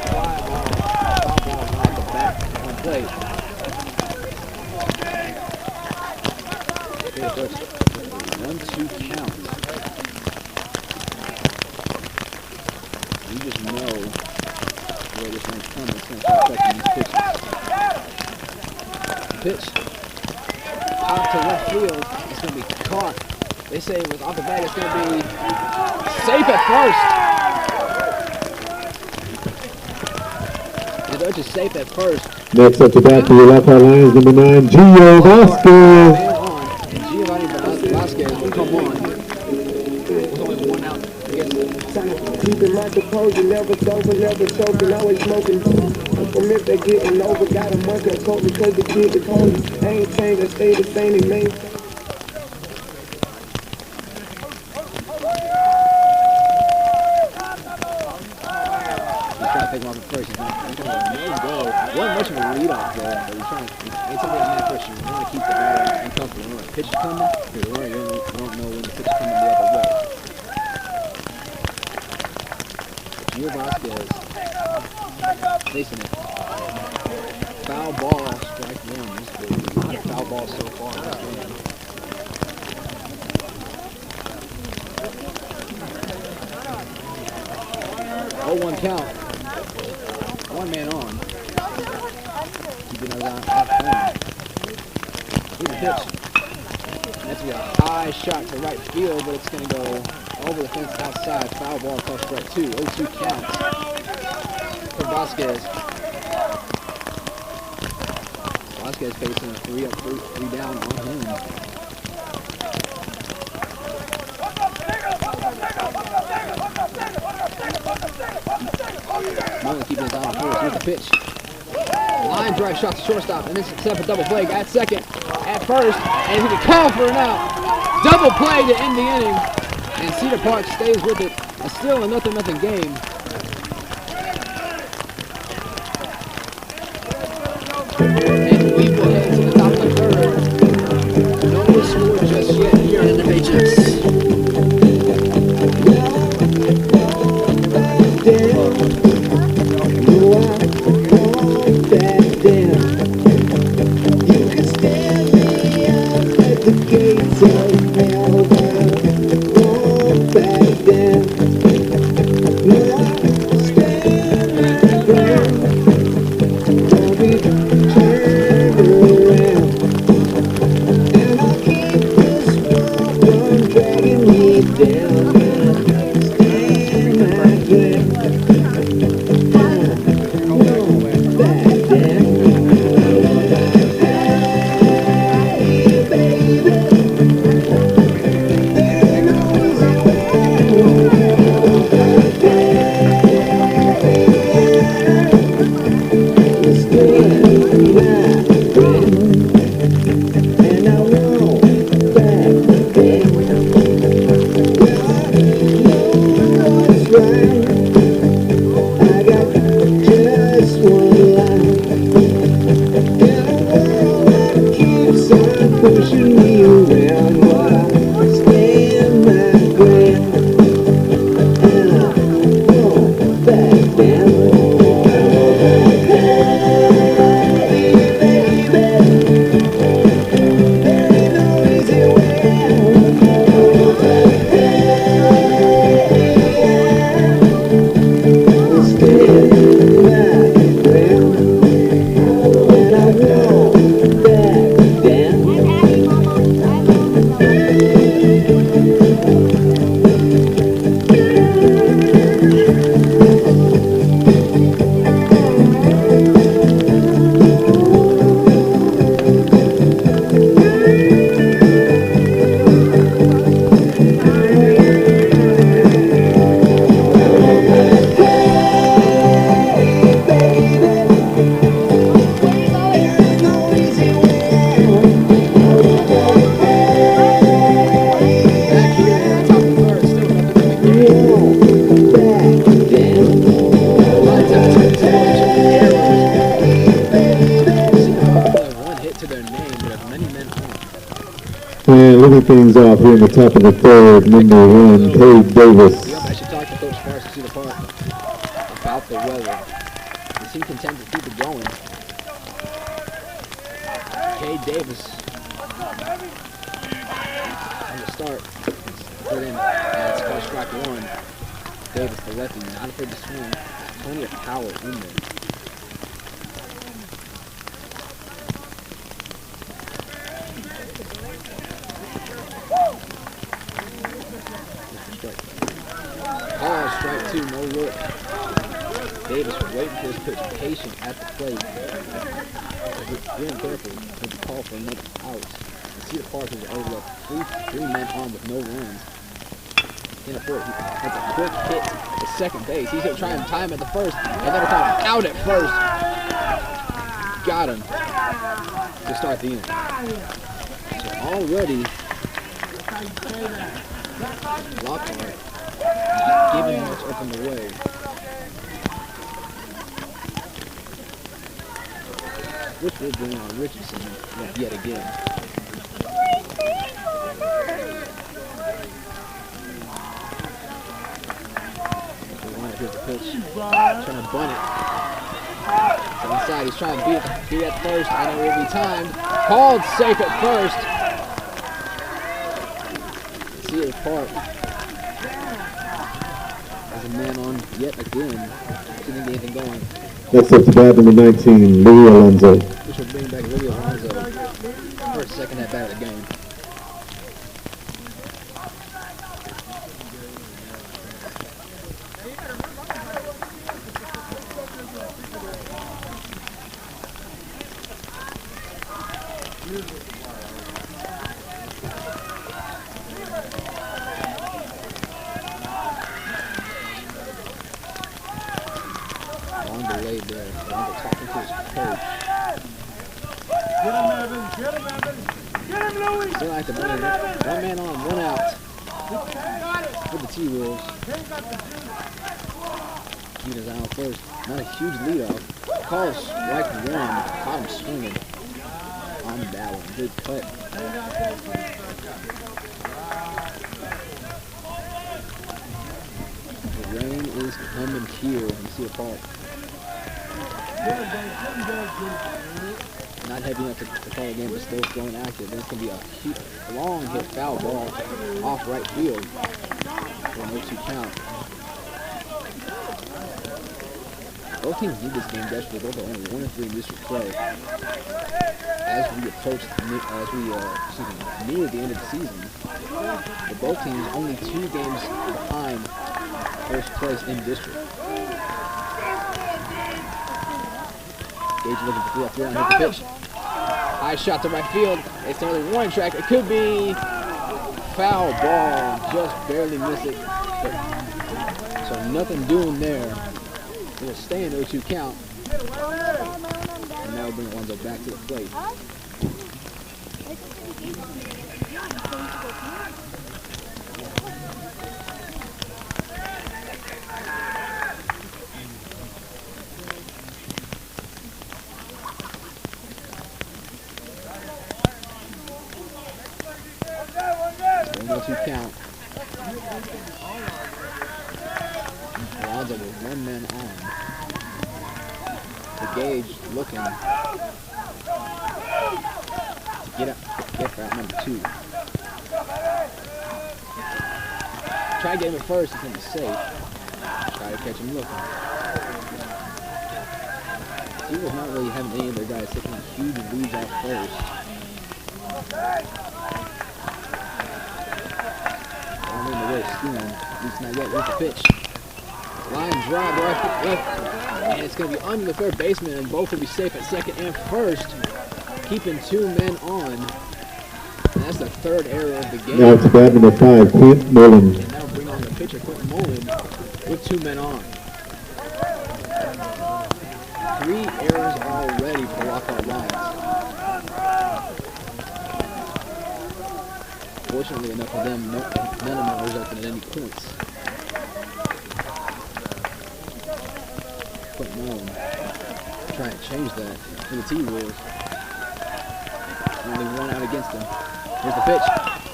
Fly ball. Foul ball off the back on plate. Here's the 1-2 count. You just know where this one's coming. It's going to start affecting these pitches. Pitch. Out to left field. It's going to be caught. They say it was off the bat. It's going to be safe at first. The Dutch is safe at first. Next up to bat for your Lockhart Lions, number 9, Gio Vasquez. Man on. And Giovanni Vasquez will come on. There's only 1 out. Keeping my composure, never sober, never choking, always smoking. From if they're getting over, got a month of coke because the kid is holy. I ain't changed, I stay the same, and man. He's trying to pick him off at first. He's not going to go. Wasn't much of a lead off there, but he's trying to. Anytime they have that push, you want to keep the batter uncomfortable. You know when the pitch is coming, because you don't know when the pitch is coming the other way. Gio Vasquez facing it. Foul ball, strike 1. This is a lot of foul balls so far in this game. Oh, 1 count. 1 man on. Keeping those out home. Here's the pitch. That's going to be a high shot to right field, but it's going to go over the fence outside. Foul ball, called strike 2. 0-2 counts for Vasquez. Vasquez facing a 3 up, 3 down on him. Mullen keeping it down on first. Here's the pitch. Line drive shot to shortstop, and this is set up a double play at second, at first, and he can call for an out. Double play to end the inning, and Cedar Park stays with it. It's still a 0-0 game. And we will head to the top of the third. No score just yet here in the NFHS. right. I got just one life. In a world that keeps on pushing me around, but I stand my ground. And I won't back down. And looking things off here in the top of the third, number 1, Cade Davis. I should talk to Coach Sparks at Cedar Park about the weather. Is he content to keep it going? Cade Davis on the start. Put in. That's called strike one. Davis, the lefty, not afraid to swing. Plenty of power in there. Strike two, no look. Davis waiting for his pitch, patient at the plate. Being careful with the call for another out. And Cedar Park is already up three men on with no runs. In a fourth, that's a quick hit to second base. He's going to try and time at the first, and then call him out at first. Got him to start the inning. So already, Lockhart giving much up in the way. Which will bring on Richardson yet again. So here's the pitch. Trying to bunt it. To the inside, he's trying to be at first. I know it will be timed. Called safe at first. Cedar Park. A man on yet again. Didn't get anything going. Next up to bat, number 19, Louis Alonso. Which will bring back Louis Alonso. First, second at bat of the game. Delayed there. Alonso talking to his coach. Get him, Evan. Get him, Evan. Get him, Louis. Still active. One man on, one out. For the T-Wolves. Keenan's out first. Not a huge leadoff. Calls strike one. Caught him swinging on that one. Good cut. The rain is coming here in Cedar Park. Not heavy enough to call a game, but still going active. Then it's going to be a long hit foul ball off right field for an 0-2 count. Both teams need this game desperately. Both are only 1-3 in district play. As we approach, near the end of the season, but both teams only 2 games behind first place in district. Gage looking for 3-3 on the pitch. High shot to right field. It's the only warning track. It could be foul ball. Just barely miss it. So nothing doing there. It'll stay in 0-2 count. And now we'll bring Alonso back to the plate. 0-2 count. Alonzo with 1 man on. The Gage looking to get for out number 2. Try to get him at first, he's going to be safe. Try to catch him looking. Cedar's not really having any of their guys taking huge leads out first. I don't mean the way of stealing, at least not yet. Here's the pitch. Line drive left, and it's going to be under the third baseman, and both will be safe at second and first, keeping 2 men on. And that's the third error of the game. Now it's bat number 5, Quint Mullen. And that'll bring on the pitcher, Quentin Mullen, with 2 men on. 3 errors already for Lockhart Lions. Fortunately enough for them, none of them resulted in any points. Quentin Mullen trying to change that in the T rules. Only 1 out against him. Here's the pitch.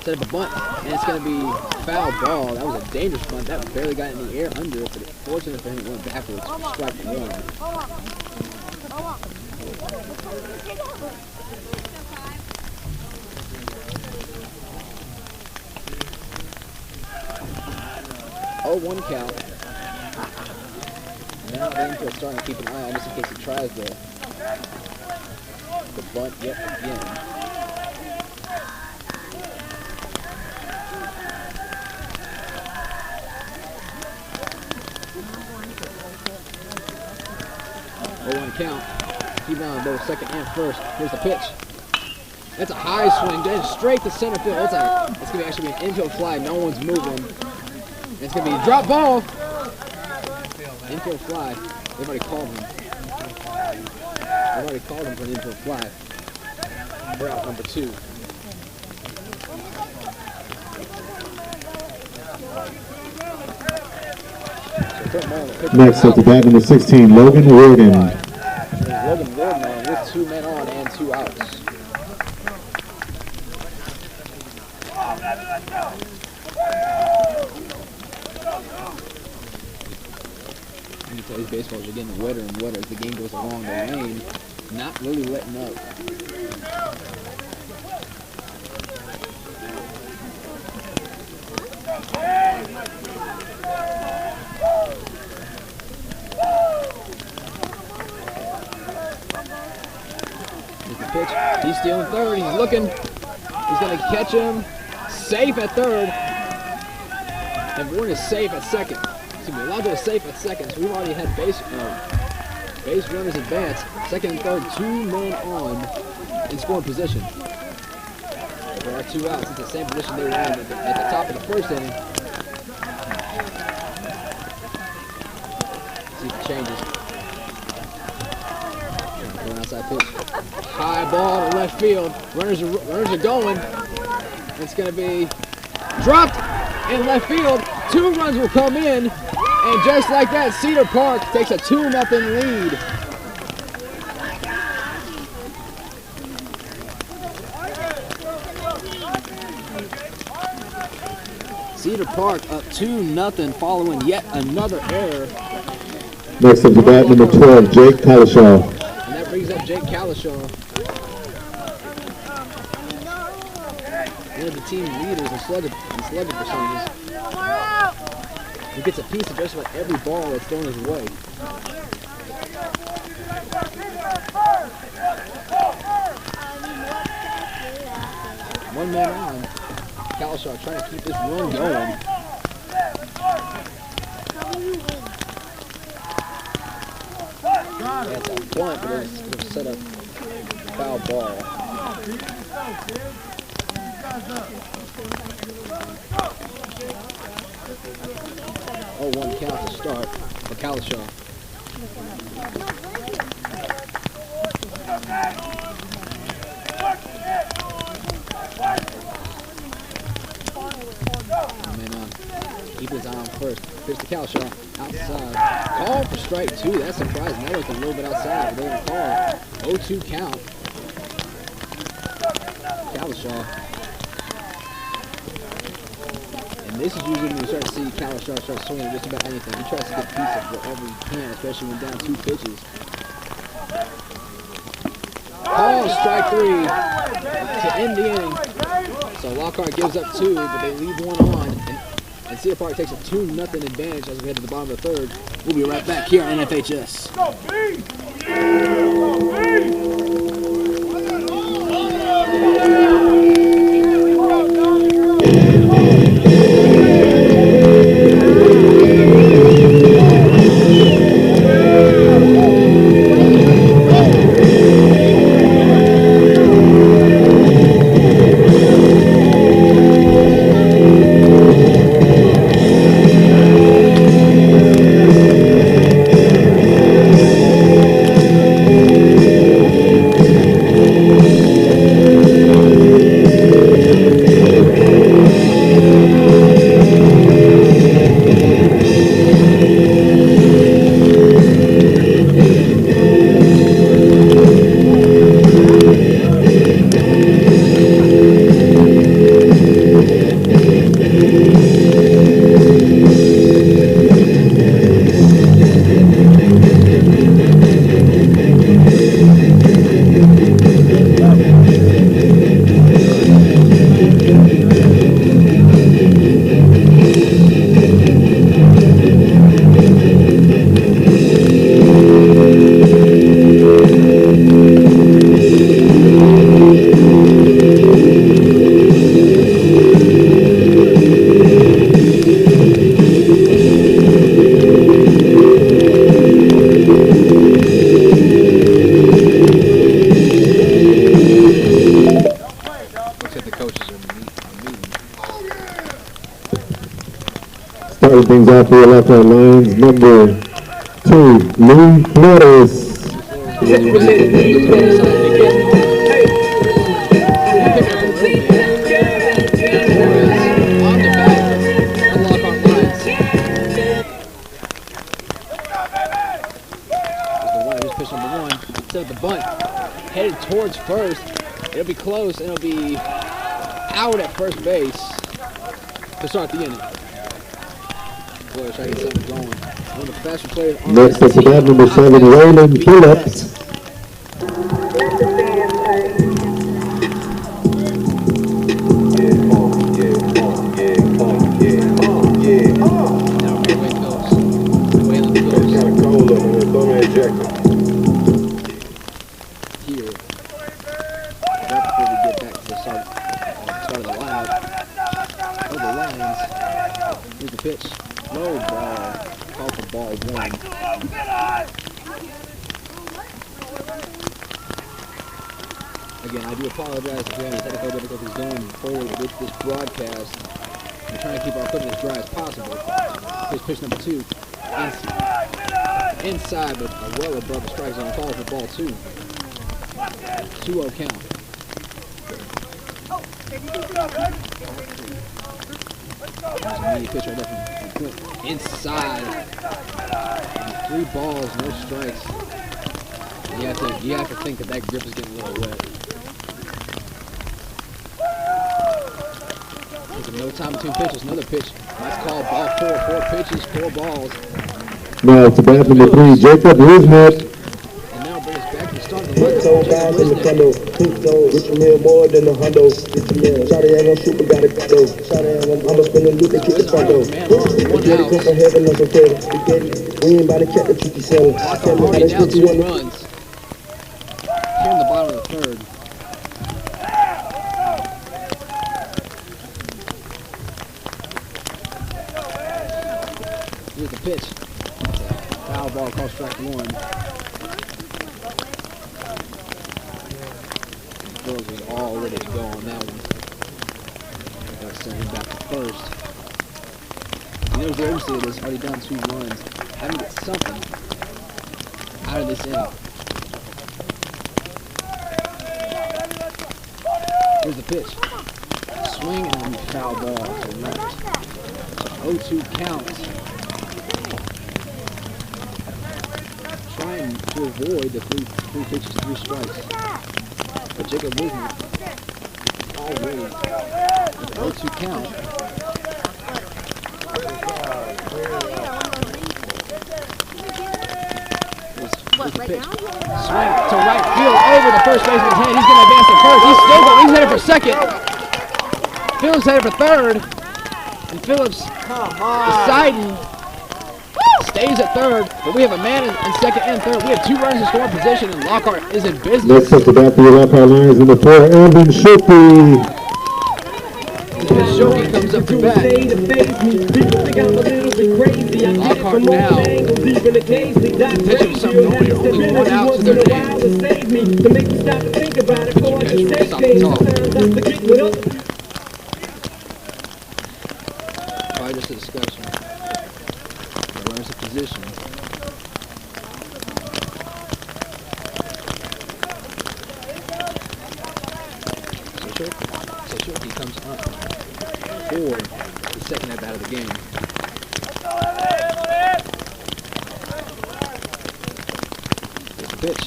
Set up a bunt, and it's going to be foul ball. that was a dangerous bunt. That barely got in the air under it, but it's fortunate for him it went backwards. Strike one. Oh, 1 count. Now the infield starting to keep an eye on just in case he tries the bunt yet again. Oh, 1 count. Keep on both second and first. Here's the pitch. That's a high swing, then straight to center field. It's going to actually be an infield fly. No one's moving. It's going to be a drop ball. Infield fly. They've already called him. They've already called him for an infield fly. We're out number 2. Next up to bat number 16, Logan Worden. Logan Worden on with 2 men on and 2 outs. You can tell these baseballs are getting wetter and wetter as the game goes along the lane. Not really letting up. Here's the pitch. He's stealing third. He's looking. He's going to catch him. Safe at third. And Warren is safe at second. Excuse me, Alonzo is safe at second. So we've already had base runners advance. Second and third, 2 men on in scoring position. There are 2 outs. It's the same position they were in at the top of the first inning. See if it changes. Going outside pitch. High ball to left field. Runners are going. It's going to be dropped in left field. 2 runs will come in. And just like that, Cedar Park takes a 2-0 lead. Cedar Park up 2-0 following yet another error. Next up to bat number 12, Jake Kalishaw. And that brings up Jake Kalishaw. One of the team leaders in slugging percentages. He gets a piece of just about every ball that's thrown his way. One man on. Kalishaw trying to keep this run going. That's a bunt, but it's set up foul ball. Oh, 1 count to start for Kalishaw. Man on. Keep his eye on first. Pitch to Kalishaw. Outside. Call for strike 2. That's surprising. That was a little bit outside. But they're going to call. 0-2 count. Kalishaw. And this is usually when you start to see Cal start swinging just about anything. He tries to get a piece of whatever he can, especially when down 2 pitches. Oh, strike 3 to end the inning. So Lockhart gives up 2, but they leave 1 on. And Cedar Park takes a 2-0 advantage as we head to the bottom of the 3rd. We'll be right back here on NFHS. Starting things off for the Lockhart Lions, number 2, Lee Flores. Set the bunt, headed towards first. It'll be close and it'll be out at first base to start the inning. Boy, trying to get something going. One of the faster players on Next up to bat, number 7, Raymond Phillips. Again, I do apologize if you're having technical difficulties going forward with this broadcast. We're trying to keep our equipment as dry as possible. Here's pitch number 2. Inside, but well above the strike zone. Call for ball 2. 2-0 count. There's an immediate pitch right there from Clint. Inside. 3 balls, no strikes. You have to think that grip is getting a little wet. There's no time between pitches. Another pitch. Nice call. Ball 4. 4 pitches, 4 balls. Now to bat number 3, Jacob Wismet. And now brings us back to the start of the Put those guys in the condo, put those, get your meal more than a hundo, get your meal. Shawty ain't gon' shoot, but got it go. Shawty ain't gon' I'ma spend a loop and kick the front door. Spaghetti come from heaven, no spaghetti. Spaghetti, we ain't bout to catch the tricky selling. I can't look at Already that down 2 switchy one. runs. Here in the bottom of the 3rd. Here's the pitch. Foul ball, called strike 1. Bills was all ready to go on that one. Got sent him back to first. He knows the urgency of this, already down 2 runs. Having to get something out of this inning. Here's the pitch. Swing and foul ball to the left. 0-2 count. Trying to avoid the three pitches, 3 strikes. But Jacob Wisman already with an 0-2 count. Here's the pitch. Swing to right field over the first baseman's head. He's going to advance to first. He's still going. He's headed for second. Phillips headed for third. And Phillips deciding stays at third. But we have a man in second and third. We have 2 runners in scoring position, and Lockhart is in business. Next up to bat for the Lockhart Lions, number 4, Alvin Schulte. Shoki comes up to bat. Lockhart now pitching some going. Only 1 out to their name. Probably just a discussion. The runners in position. So Shoki comes up for the second at bat of the game. There's a pitch.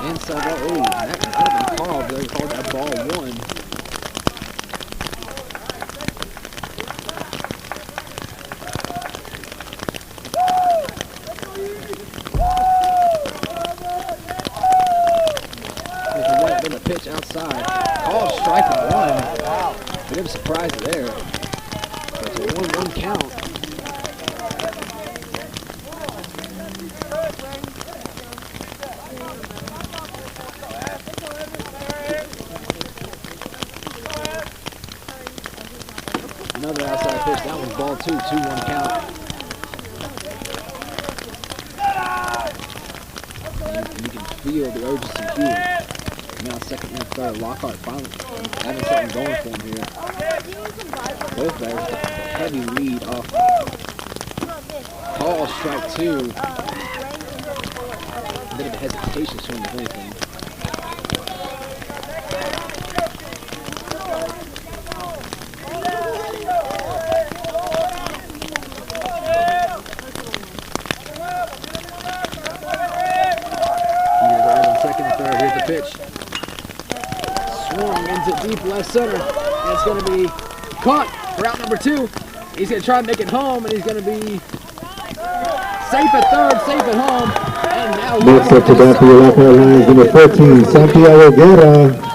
Inside ball. Oh, that could have been called. They called that ball 1. There's a white with a pitch outside. Called strike 1. Bit of a surprise there. It's a 1-1 count. Another outside pitch. That one's ball 2. 2-1 count. And you can feel the urgency here. Now second and third. Lockhart finally having something going for him here. Both batters got a heavy lead off. Call strike 2. A bit of a hesitation swing if anything. Second and third. Here's the pitch. Swung into deep left center. And it's going to be caught for out number 2. He's going to try and make it home, and he's going to be safe at third, safe at home. And now Next up to bat for the Lockhart Lions, number 14, Santiago Guerra.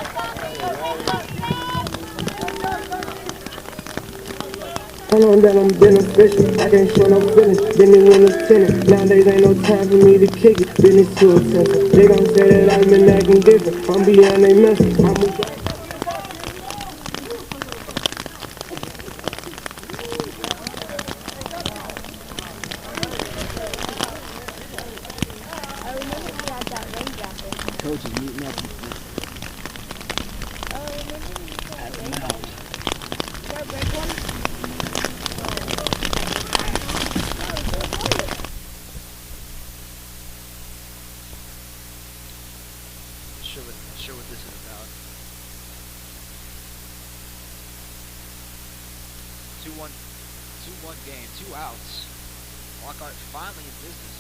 I know that I'm beneficial, I can't show no feelings, been in winner's tennis. Nowadays ain't no time for me to kick it, business too expensive. They gon' say that I've been acting different, I'm beyond they message. I move back. Coach is meeting up. Sure what this is about. 2-1 game, 2 outs. Lockhart finally in business.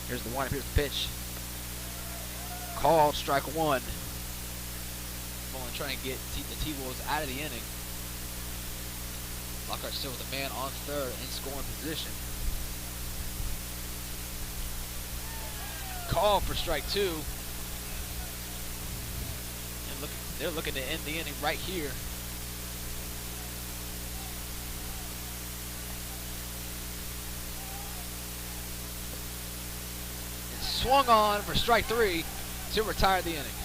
Here's the one. Here's the pitch. Called strike 1. Only trying to get the T-Wolves out of the inning. Lockhart still with a man on third in scoring position. Call for strike 2. And look, they're looking to end the inning right here. Swung on for strike 3 to retire the inning.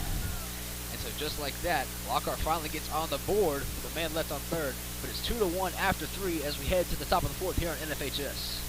And so just like that, Lockhart finally gets on the board with a man left on third. But it's 2-1 after 3 as we head to the top of the 4th here on NFHS.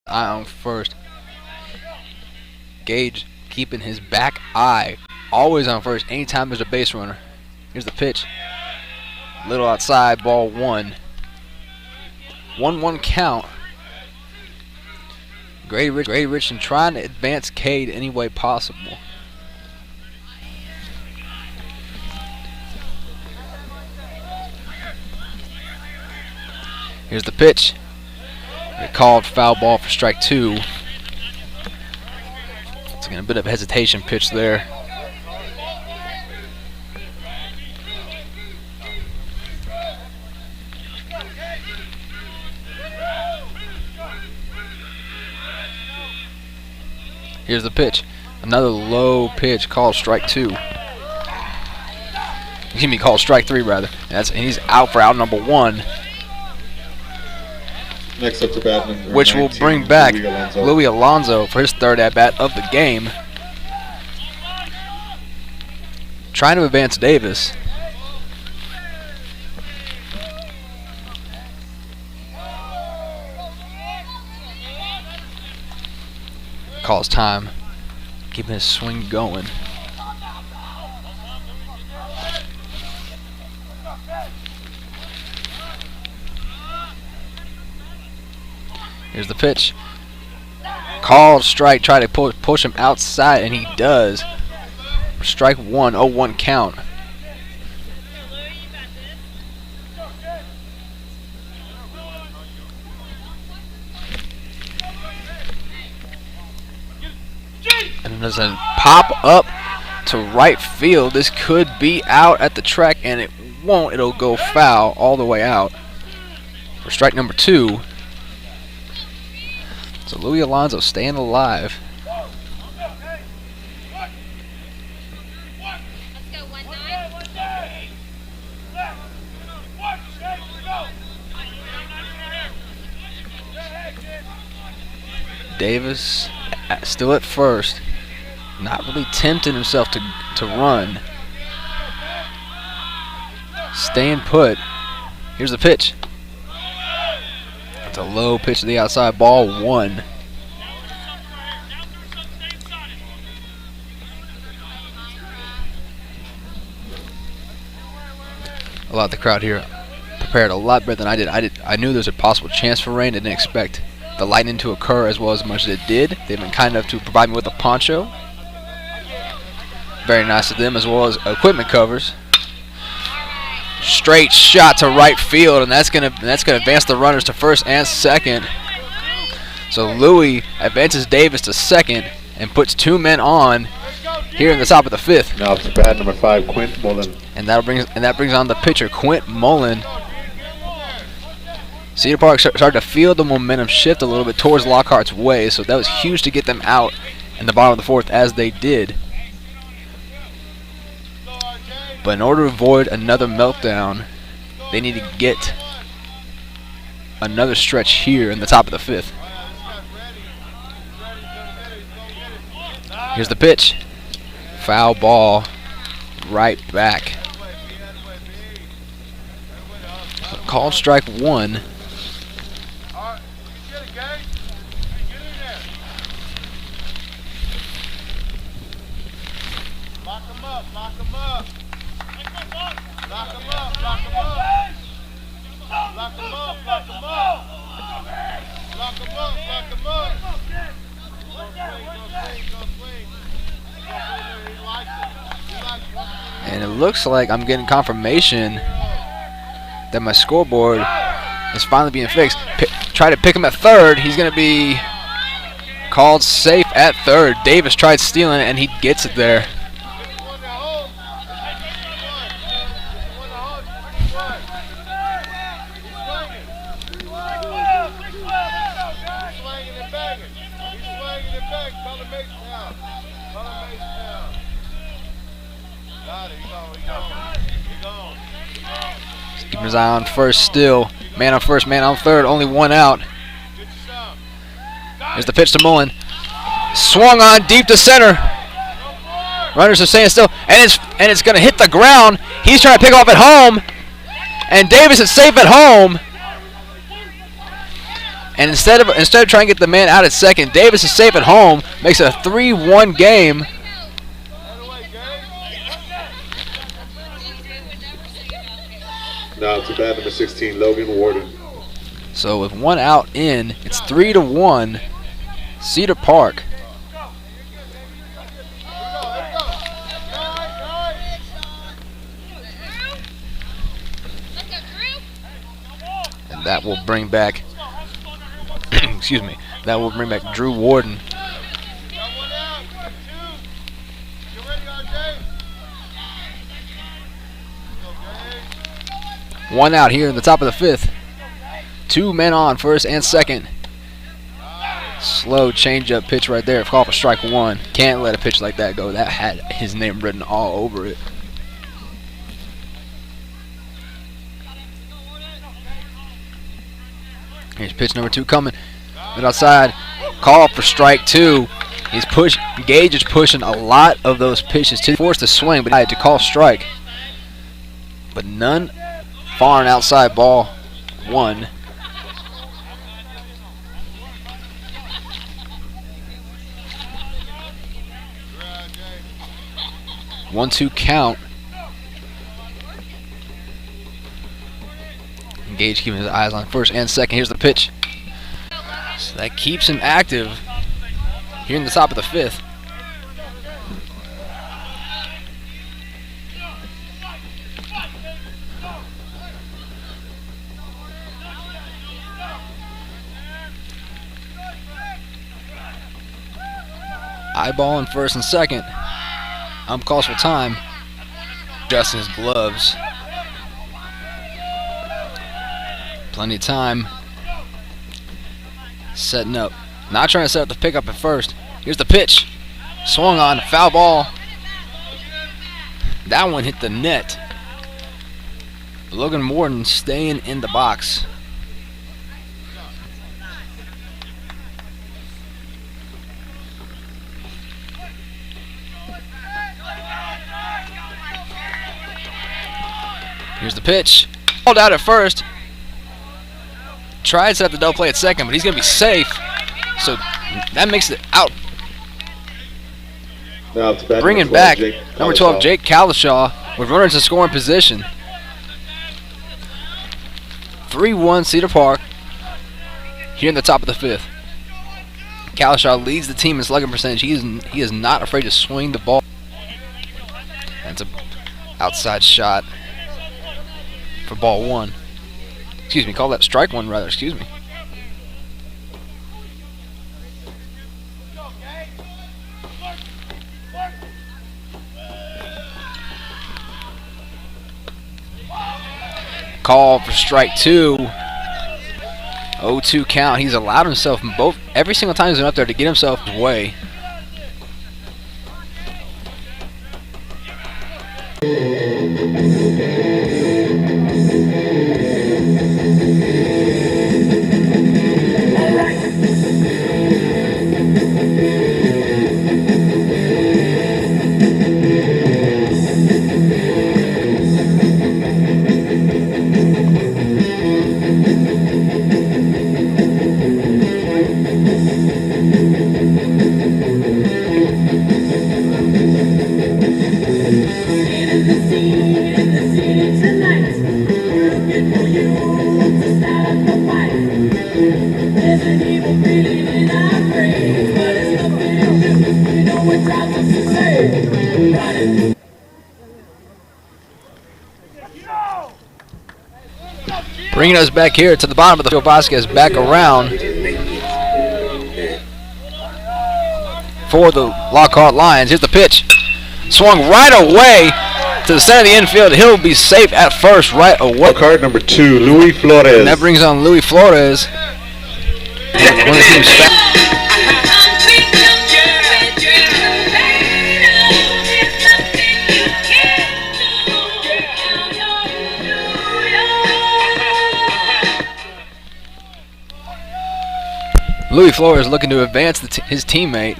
eye on first. Gage keeping his back eye always on first anytime there's a base runner. Here's the pitch. Little outside, ball 1. 1-1 count. Grady Richardson trying to advance Cade any way possible. Here's the pitch. They called foul ball for strike 2. It's a bit of a hesitation pitch there. Here's the pitch. Another low pitch called strike 2. Excuse me, called strike 3 rather. And he's out for out number 1. Next up to bat number which 19, will bring back Louis Alonso for his 3rd at-bat of the game. Trying to advance Davis. Calls time. Keeping his swing going. Here's the pitch. Called strike. Try to push him outside, and he does. Strike 1, 0-1 count. And there's a pop up to right field. This could be out at the track, and it won't. It'll go foul all the way out for strike number 2. So Louis Alonso staying alive. Davis still at first. Not really tempting himself to run. Staying put. Here's the pitch. It's a low pitch to the outside, ball 1. A lot of the crowd here prepared a lot better than I did. I knew there was a possible chance for rain. I didn't expect the lightning to occur as much as it did. They've been kind enough to provide me with a poncho. Very nice of them, as well as equipment covers. Straight shot to right field, and that's gonna advance the runners to first and second. So Louis advances Davis to second and puts 2 men on here in the top of the 5th. Now to bat number 5, Quint Mullen. And that brings on the pitcher, Quint Mullen. Cedar Park started to feel the momentum shift a little bit towards Lockhart's way, so that was huge to get them out in the bottom of the 4th as they did. But in order to avoid another meltdown, they need to get another stretch here in the top of the 5th. Here's the pitch. Foul ball right back. Called strike 1. And it looks like I'm getting confirmation that my scoreboard is finally being fixed. Try to pick him at third. He's going to be called safe at third. Davis tried stealing it, and he gets it there. Keeping his eye on first still. Man on first, man on third, only 1 out. Here's the pitch to Mullen. Swung on deep to center. Runners are staying still, and it's going to hit the ground. He's trying to pick off at home, and Davis is safe at home. And instead of trying to get the man out at second, Davis is safe at home, makes it a 3-1 game. Now to bat number 16, Logan Warden. So with 1 out in, it's 3-1, Cedar Park. And that will bring back, excuse me, that will bring back Drew Warden. One out here in the top of the 5th. 2 men on, first and second. Slow change-up pitch right there. Call for strike 1. Can't let a pitch like that go. That had his name written all over it. Here's pitch number 2 coming. Right outside. Call for strike 2. Gage is pushing a lot of those pitches to force the swing, but he had to call strike. But none. Far and outside, ball 1. One-two count. Gage keeping his eyes on first and second. Here's the pitch. So that keeps him active here in the top of the 5th. Eyeballing first and second. Calls for time. Adjusting his gloves. Plenty of time. Setting up. Not trying to set up the pickup at first. Here's the pitch. Swung on. Foul ball. That one hit the net. Logan Morton staying in the box. Here's the pitch. Called out at first. Tried to set up the double play at second, but he's going to be safe. So that makes it out. Now to bat Bringing back number 12, Jake Kalishaw, with runners in scoring position. 3-1 Cedar Park here in the top of the 5th. Kalishaw leads the team in slugging percentage. He is not afraid to swing the ball. That's an outside shot for ball 1. Excuse me, call that strike 1 rather, excuse me. Call for strike 2. 0-2 count. He's allowed himself every single time he's been up there to get himself away. Bringing us back here to the bottom of the field. Vasquez back around for the Lockhart Lions. Here's the pitch. Swung right away to the center of the infield. He'll be safe at first right away. Lockhart number 2, Luis Flores. And that brings on Luis Flores. One of the team's Luis Flores looking to advance his teammate.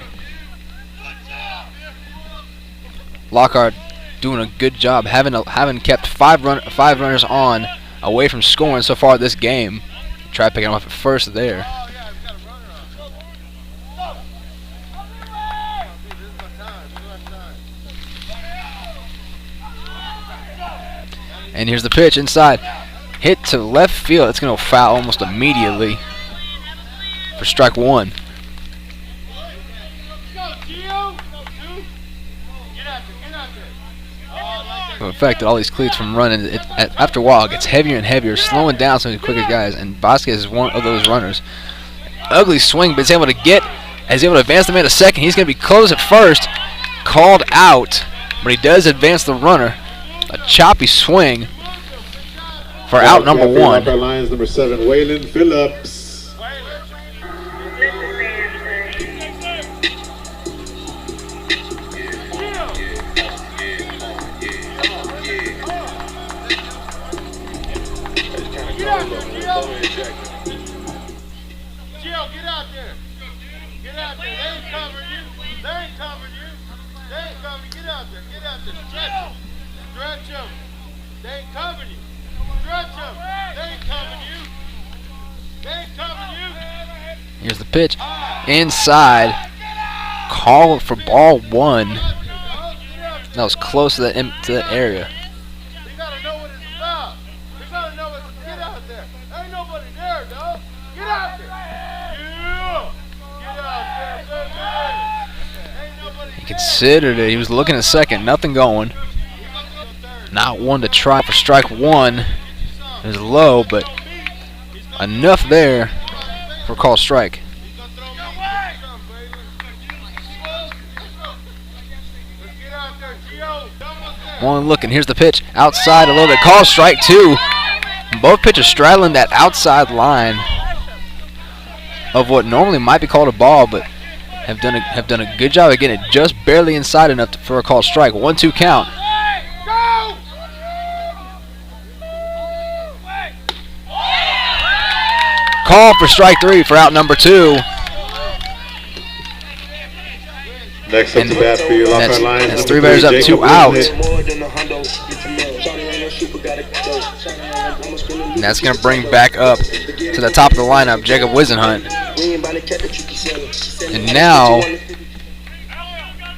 Lockhart doing a good job having kept five runners on away from scoring so far this game. Try picking him up at first there. And here's the pitch inside. Hit to left field. It's going to foul almost immediately for strike one. It affected all these cleats from running. After a while, it gets heavier and heavier, slowing down some of the quicker guys. And Vasquez is one of those runners. Ugly swing, but he's able to advance the man to second. He's going to be close at first. Called out, but he does advance the runner. A choppy swing for out number one. Our Lions number 7, Waylon Phillips. Here's the pitch. Inside. Call for ball one. That was close to that area. You gotta know what it's about. You gotta know what to get out there. Ain't nobody there, dog. Get out there. Yeah. Get out there. Ain't nobody He considered it. He was looking at second. Nothing going. Not one to try for strike one. It was low, but enough there for call strike. One looking. Here's the pitch. Outside a little bit. Call strike two. Both pitchers straddling that outside line of what normally might be called a ball, but have done a good job of getting it just barely inside enough for a call strike. 1-2 count. Call for strike three for out number two. Next up to bat for your Lockhart Lions. That's three batters up, two out. And that's going to bring back up to the top of the lineup Jacob Wisenhunt. And now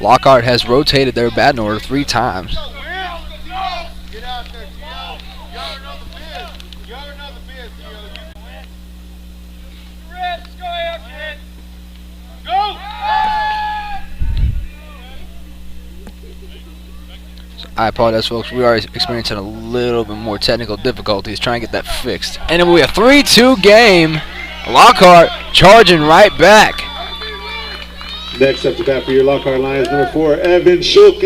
Lockhart has rotated their batting order 3 times. I apologize, folks. We are experiencing a little bit more technical difficulties. Trying to get that fixed. And it will be a 3-2 game. Lockhart charging right back. Next up to bat for your Lockhart Lions, number 4, Evan Schulte.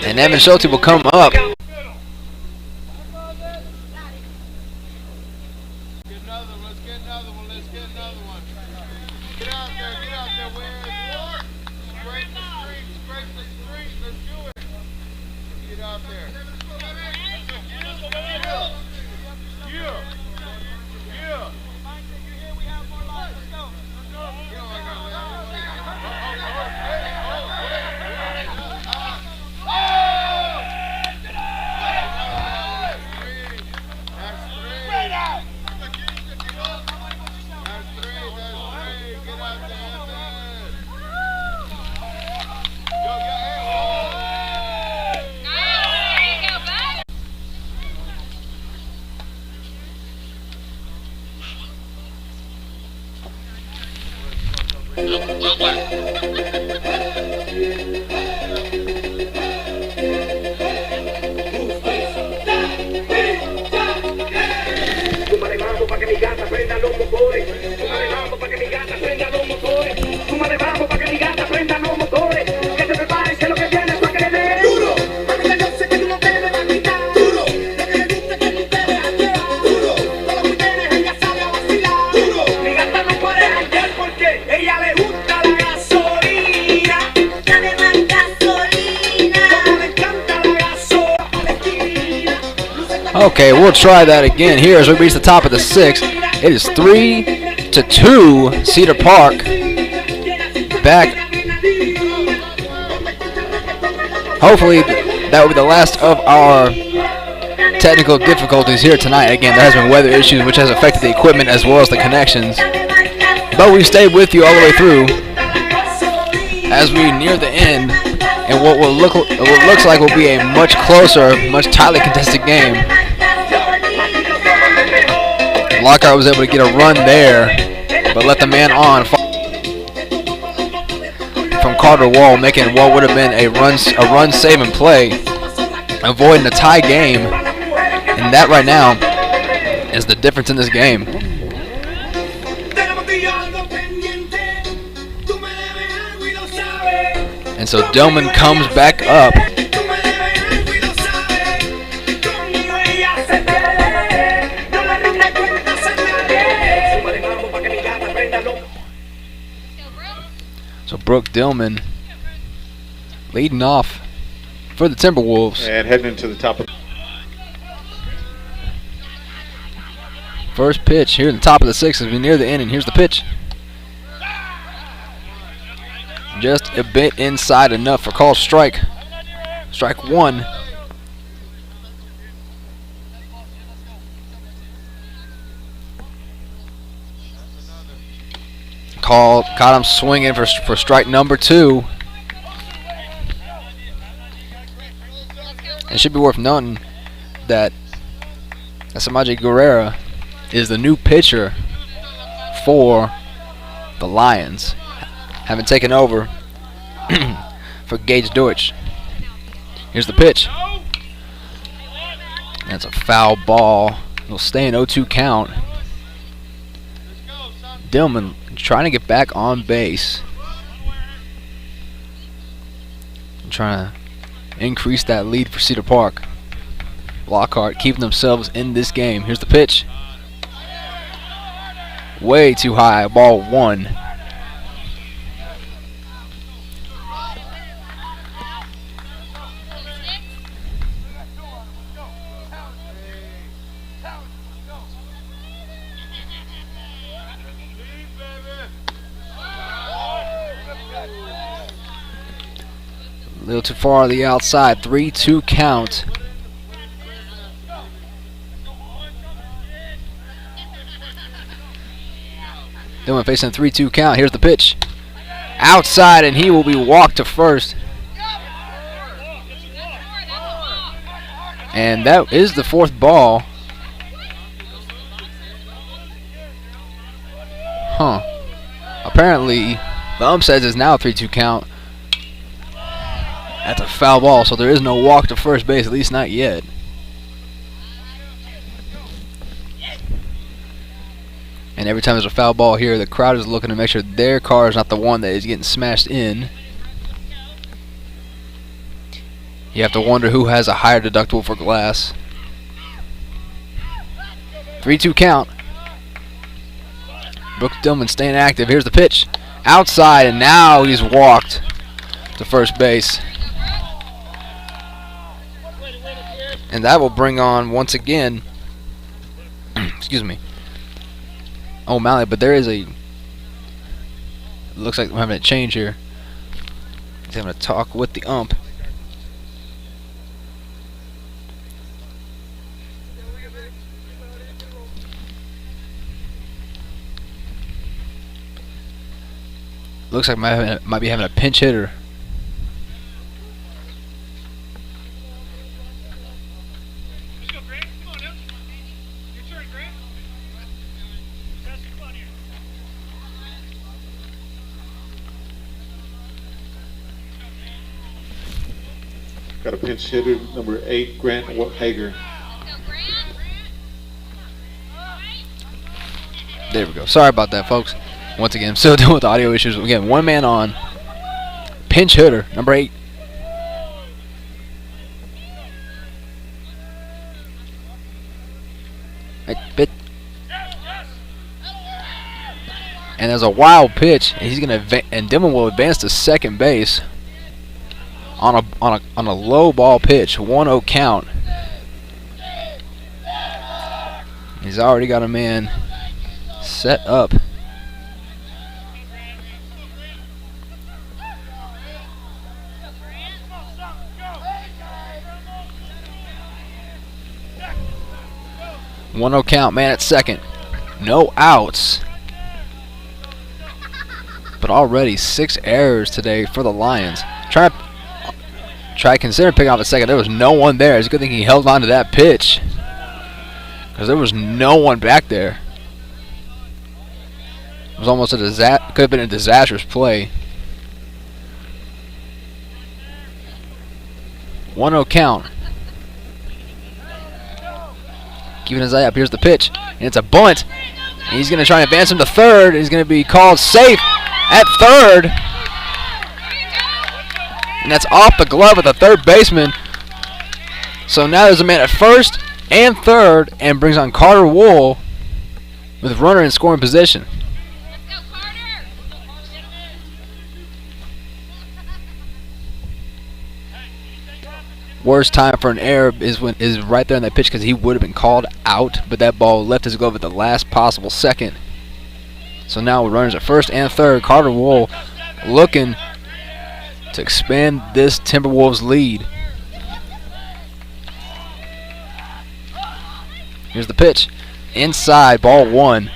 And Evan Schulte will come up. Okay, we'll try that again here as we reach the top of the 6th. It is 3-2 Cedar Park. Back. Hopefully that will be the last of our technical difficulties here tonight. Again, there has been weather issues which has affected the equipment as well as the connections. But we stayed with you all the way through as we near the end in what looks like will be a much closer, much tightly contested game. Lockhart was able to get a run there, but let the man on from Carter Wall, making what would have been a run saving play, avoiding a tie game, and that right now is the difference in this game. And so Dillman comes back up. So Brooke Dillman leading off for the Timberwolves. And heading into the top of First pitch here in the top of the sixth as we near the inning. Here's the pitch. Just a bit inside, enough for call strike. Strike one. Caught him swinging for strike number two. It should be worth noting that Samaje Guerrera is the new pitcher for the Lions, having taken over for Gage Deutsch. Here's the pitch. That's a foul ball. It'll stay in 0-2 count. Dillman trying to get back on base. Trying to increase that lead for Cedar Park. Lockhart keeping themselves in this game. Here's the pitch. Way too high. Ball one. A little too far on the outside. 3-2 count. Dillman facing a 3-2 count. Here's the pitch. Outside, and he will be walked to first. And that is the fourth ball. Apparently, the ump says it's now a 3-2 count. That's a foul ball, so there is no walk to first base, at least not yet. And every time there's a foul ball here, the crowd is looking to make sure their car is not the one that is getting smashed in. You have to wonder who has a higher deductible for glass. 3-2 count. Brooke Dillman staying active. Here's the pitch. Outside, and now he's walked to first base. And that will bring on, once again, excuse me, O'Malley, but there is a, it looks like we're having a change here. He's having a talk with the ump. Looks like might be having a pinch hitter. got a pinch hitter, number 8, Grant Hager. There we go. Sorry about that, folks. Once again, I'm still dealing with audio issues. Again, one man on. Pinch hitter, number 8. Bit. And there's a wild pitch, and he's gonna and Dillman will advance to second base on a low ball pitch, 1-0 count. He's already got a man set up. One-0 count, man at second. No outs. But already 6 errors today for the Lions. tried considering picking off a second. There was no one there. It's a good thing he held on to that pitch, because there was no one back there. It was almost a disaster. Could have been a disastrous play. 1-0 count. Keeping his eye up. Here's the pitch, and it's a bunt. And he's going to try and advance him to third. And he's going to be called safe at third. And that's off the glove of the third baseman. So now there's a man at first and third, and brings on Carter Wool with runner in scoring position. Worst time for an error is right there on that pitch, because he would have been called out, but that ball left his glove at the last possible second. So now with runners at first and third, Carter Wool looking to expand this Timberwolves lead. Here's the pitch. Inside, ball one.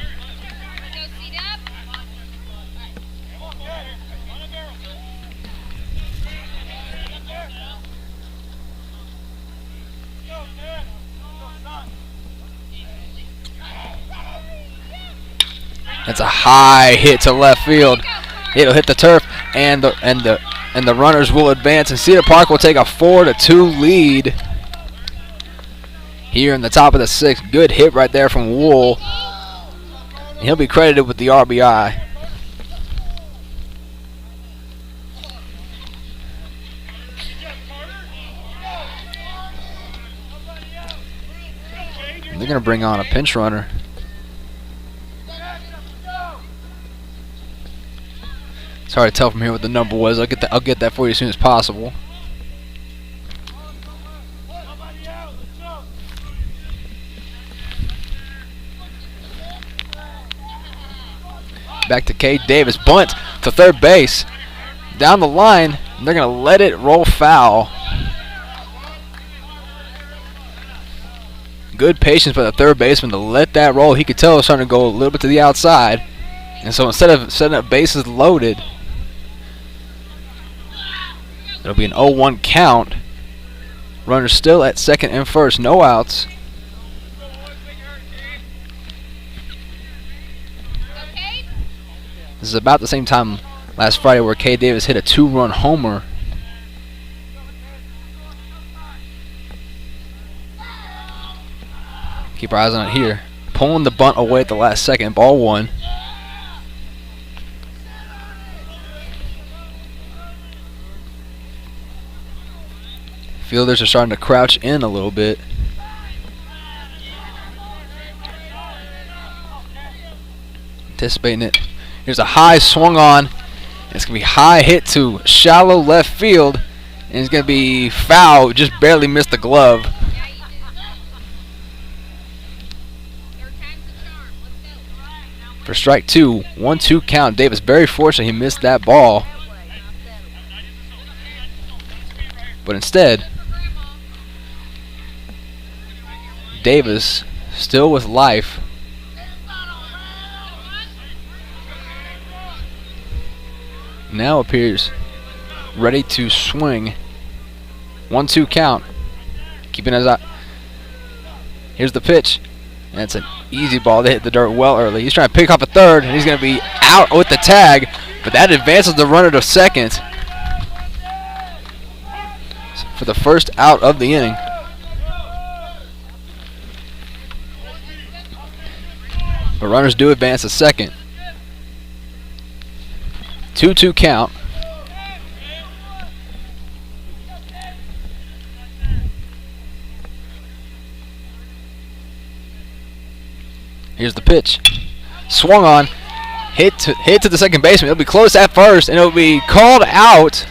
That's a high hit to left field. It'll hit the turf, and the runners will advance, and Cedar Park will take a 4-2 lead here in the top of the sixth. Good hit right there from Wool. And he'll be credited with the RBI. They're going to bring on a pinch runner. It's hard to tell from here what the number was. I'll get that for you as soon as possible. Back to Cade Davis. Bunt to third base. Down the line. They're going to let it roll foul. Good patience by the third baseman to let that roll. He could tell it was starting to go a little bit to the outside. And so instead of setting up bases loaded, it'll be an 0-1 count. Runners still at second and first. No outs. This is about the same time last Friday where Cade Davis hit a 2-run homer. Keep our eyes on it here. Pulling the bunt away at the last second. Ball one. Fielders are starting to crouch in a little bit. Anticipating it. Here's a high swung on. It's going to be high hit to shallow left field. And it's going to be foul. Just barely missed the glove. For strike two. 1-2 count. Davis very fortunate he missed that ball. But instead, Davis still with life. Now appears ready to swing. 1-2 count. Keeping his eye. Here's the pitch. And it's an easy ball. They hit the dirt well early. He's trying to pick off a third, and he's going to be out with the tag. But that advances the runner to second for the first out of the inning. But runners do advance to second. 2-2 count. Here's the pitch. Swung on. Hit to the second baseman. It'll be close at first, and it'll be called out.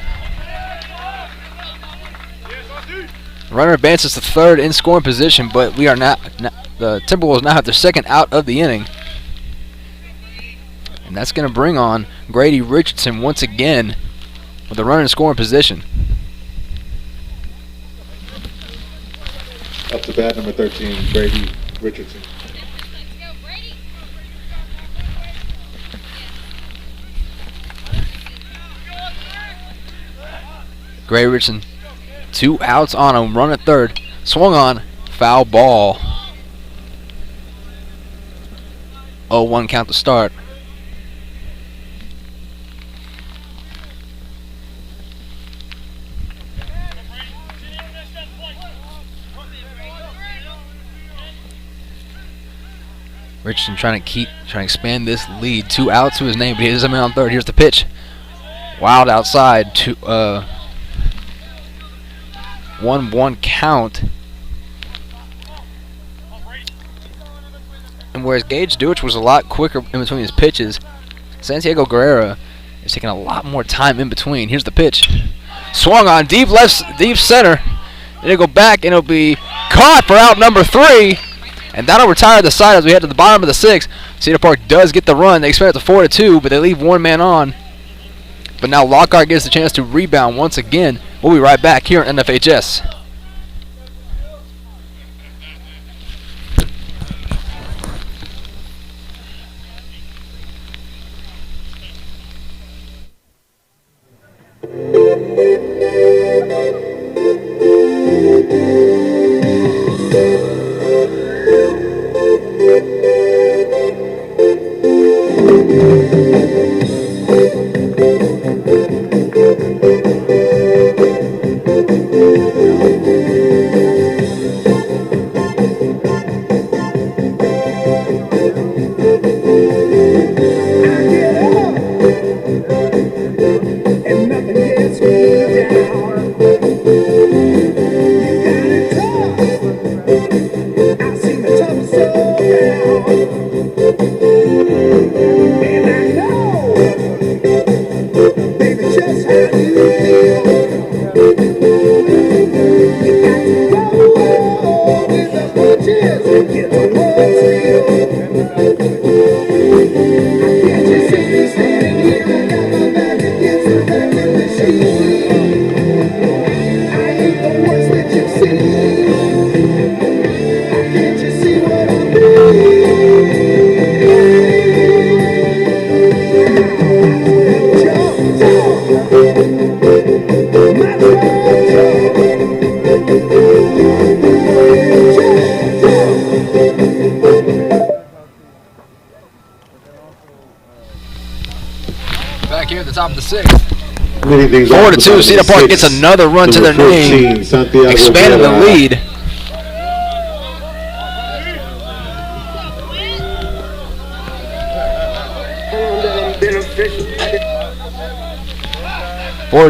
Runner advances to third in scoring position, but we are not. The Timberwolves now have their second out of the inning. And that's going to bring on Grady Richardson once again with a runner in scoring position. Up to bat, number 13, Grady Richardson. Grady Richardson, 2 outs on him. Run at third. Swung on. Foul ball. 0-1 count to start. Richardson trying to expand this lead. 2 outs to his name, but he doesn't on third. Here's the pitch. Wild outside. 1-1 count. And whereas Gage Deutsch was a lot quicker in between his pitches, Santiago Guerrera is taking a lot more time in between. Here's the pitch. Swung on deep center. It'll go back and it'll be caught for out number 3. And that'll retire the side as we head to the bottom of the 6th. Cedar Park does get the run. They expect it to 4-2, but they leave one man on. But now Lockhart gets the chance to rebound once again. We'll be right back here on NFHS. Back here at the top of the 6th. 4-2. Cedar Park gets another run to their name, expanding the lead.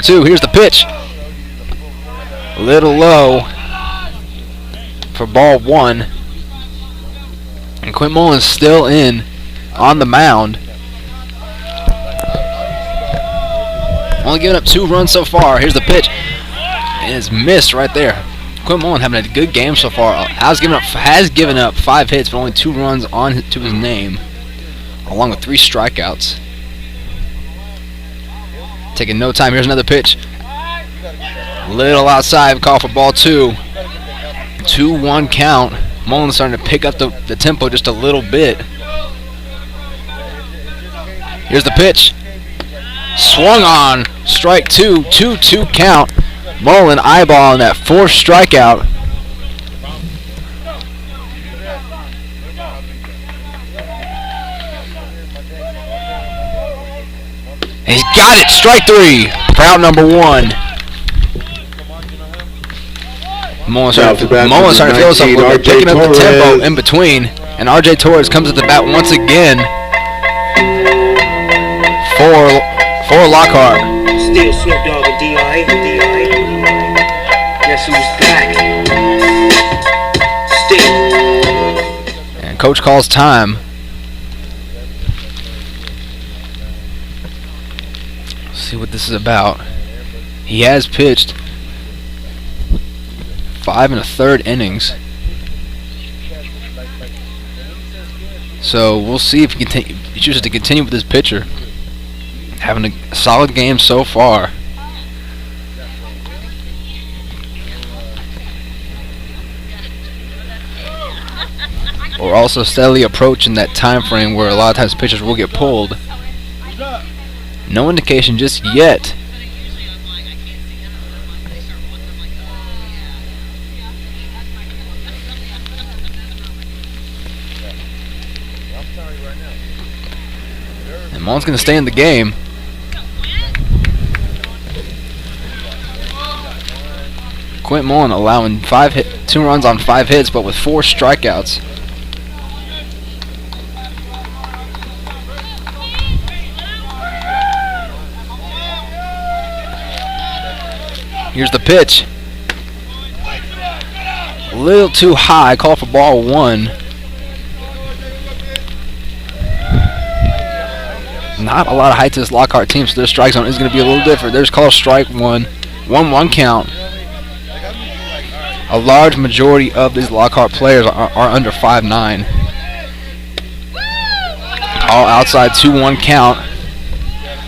Here's the pitch. A little low for ball 1. And Quinn Mullins still in on the mound. Only giving up 2 runs so far. Here's the pitch. And it's missed right there. Quinn Mullins having a good game so far. Has given up 5 hits, but only 2 runs on to his name, along with 3 strikeouts. Taking no time. Here's another pitch. Little outside. Call for ball 2. 2-1 count. Mullins starting to pick up the tempo just a little bit. Here's the pitch. Swung on. Strike 2. 2-2 count. Mullins eyeballing that 4th strikeout. He's got it. Strike 3 for out number 1. Mullins starting to feel something, picking up the tempo in between. And RJ Torres comes at the bat once again for Lockhart. Still Snoop Dogg and D.I. Guess who's back? Still. And coach calls time. Let's see what this is about. He has pitched 5 1/3 innings. So we'll see if he chooses to continue with this pitcher. Having a solid game so far. We're also steadily approaching that time frame where a lot of times pitchers will get pulled. No indication just yet And Mullen's going to stay in the game. Quint Mullen allowing 2 runs on 5 hits, but with 4 strikeouts. Here's the pitch. A little too high, call for ball 1. Not a lot of height to this Lockhart team, so their strike zone is going to be a little different. There's call strike 1. 1-1 count. A large majority of these Lockhart players are under 5'9". All outside 2-1 count.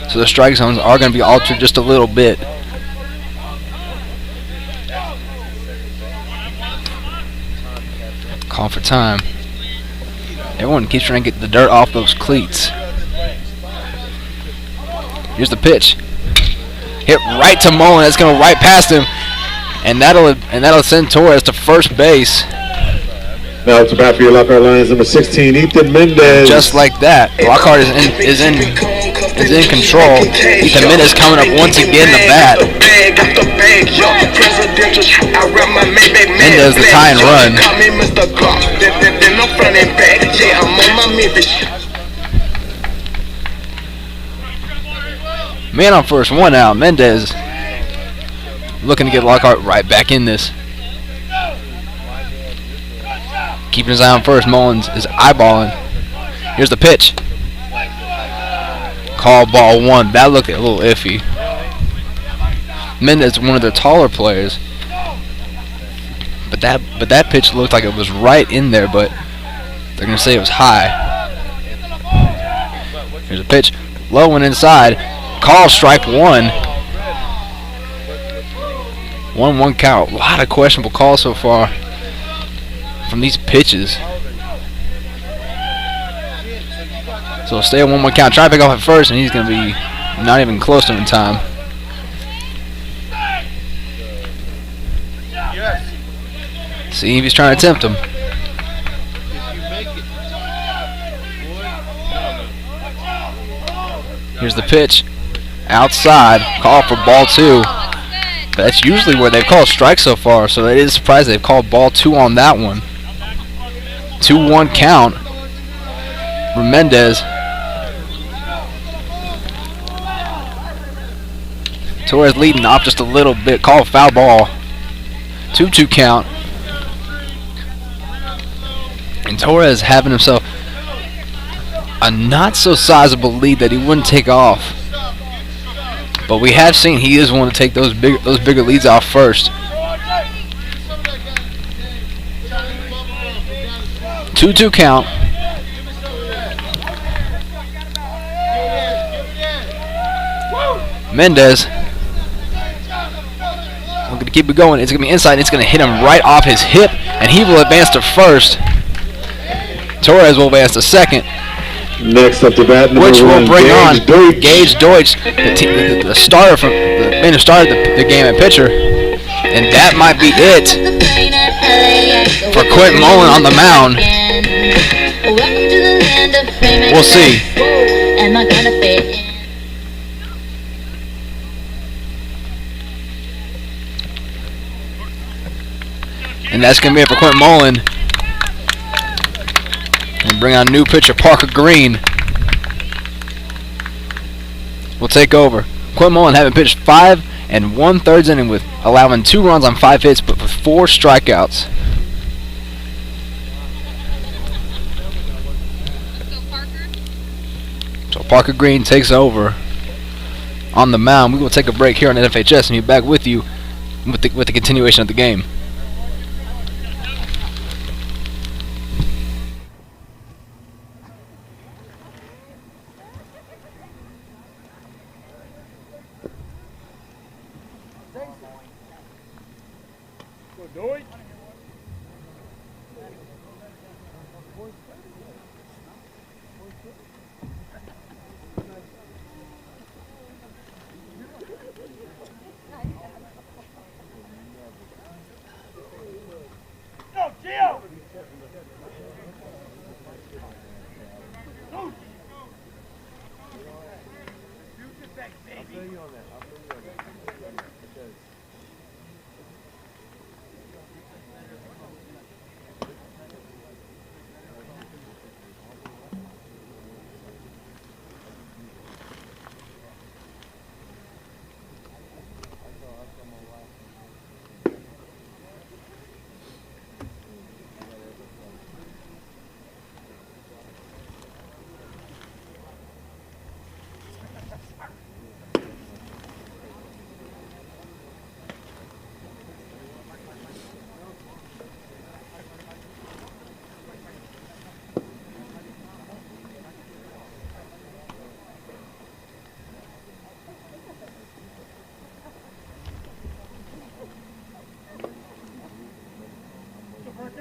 So the strike zones are going to be altered just a little bit. Call for time. Everyone keeps trying to get the dirt off those cleats. Here's the pitch. Hit right to Mullen. It's going to right past him. And that'll send Torres to first base. Now to bat for your Lockhart Lions, number 16, Ethan Mendez. Just like that, Lockhart is in control. Ethan Mendez coming up once again to bat. Mendez the tie and run. Man on first, 1 out. Mendez looking to get Lockhart right back in this. Keeping his eye on first. Mullins is eyeballing. Here's the pitch. Call ball 1. That looked a little iffy. Mendez is one of their taller players. But that pitch looked like it was right in there, but they're going to say it was high. Here's a pitch. Low and inside. Call strike 1. 1-1 count. A lot of questionable calls so far from these pitches. So stay at 1-1 count. Try to pick off at first, and he's going to be not even close to him in time. See if he's trying to tempt him. Here's the pitch. Outside. Call for ball 2. But that's usually where they've called strikes so far, so it is surprising they've called ball 2 on that one. 2-1 count for Mendez. Torres leading off just a little bit. Call foul ball. 2-2 count. And Torres having himself a not so sizable lead that he wouldn't take off. But we have seen he is one to take those bigger leads off first. 2-2 count. Mendez. We're going to keep it going. It's going to be inside. It's going to hit him right off his hip, and he will advance to first. Torres will advance to second. Next up to bat, which will bring on Gage Deutsch, the starter from the man who started the game at pitcher, and that might be it for Quint Mullen on the mound. We'll see. And that's going to be it for Quint Mullen. And bring on new pitcher Parker Green. Will take over. Quint Mullen having pitched 5 1/3 inning with allowing 2 runs on 5 hits, but with 4 strikeouts. So Parker Green takes over on the mound. We will take a break here on NFHS and be back with you with the continuation of the game. Like,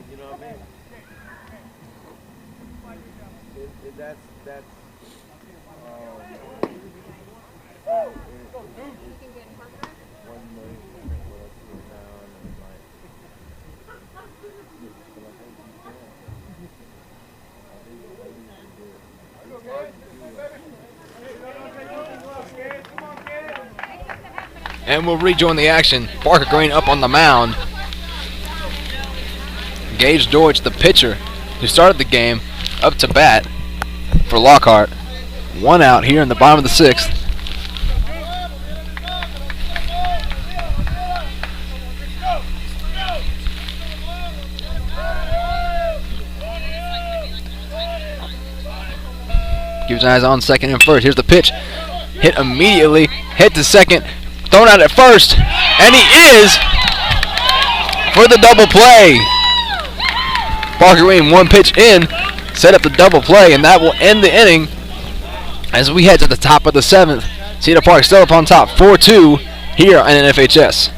you know what I mean? That's And we'll rejoin the action. Parker Green up on the mound. Gage Deutsch, the pitcher who started the game, up to bat for Lockhart. 1 out here in the bottom of the 6th. Keeps eyes on second and first. Here's the pitch. Hit immediately. Hit to second. Thrown out at first. And he is for the double play. Parker Green 1 pitch in. Set up the double play. And that will end the inning as we head to the top of the 7th. Cedar Park still up on top. 4-2 here on NFHS.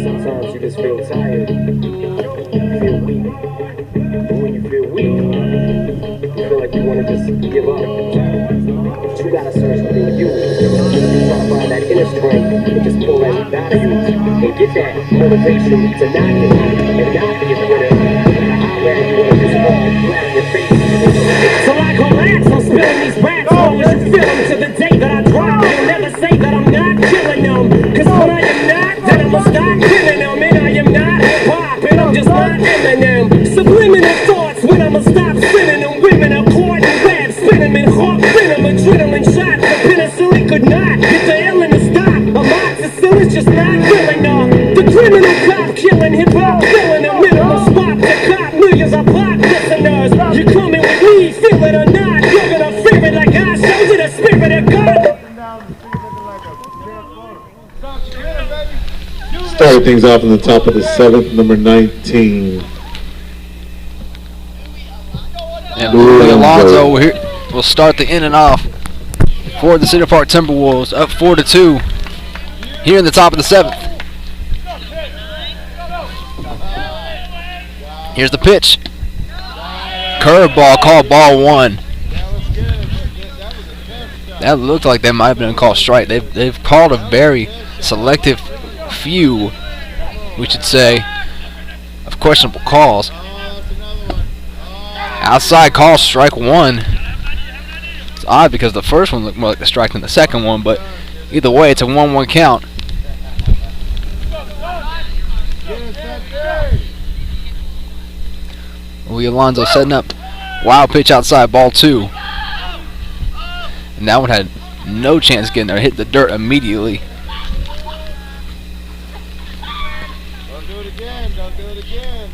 Sometimes you just feel tired, feel weak. And when you feel weak, you feel like you want to just give up. But you gotta search within you. Try to find that inner strength and just pull that out of you and get that motivation to not give up and not be rid of where you want to just fall flat on your face. So I collapse, I'm spilling these raps. Long as you feel them to the day that I drop. I'll never say that I'm not killing them. Cause when I am not, then I'ma stop killing them. And I am not hip-hop, and I'm just not Eminem. Subliminal thoughts when I'ma stop spinning them. Women are caught in web, spinning in hawk, venom, adrenaline shots. The penicillin could not get the illness to stop. Amoxicillin's just not real enough. The criminal cop killing hip-hop, filling a minimal spot to cop millions of pop listeners. You coming with me, feel it or not. You're gonna feel it like I showed you the spirit of God. Starting things off in the top of the 7th, number 19. And Louis Alonso will start the in and off for the Cedar Park Timberwolves, up 4-2 here in the top of the 7th. Here's the pitch. Curveball called ball 1. That looked like that might have been a call strike. They've called a very selective few, we should say, of questionable calls. Outside call, strike 1. It's odd because the first one looked more like the strike than the second one, but either way, it's a 1-1 count. Louis Alonso setting up. Wild pitch outside, ball 2. And that one had no chance getting there. Hit the dirt immediately. Don't do it again. Don't do it again.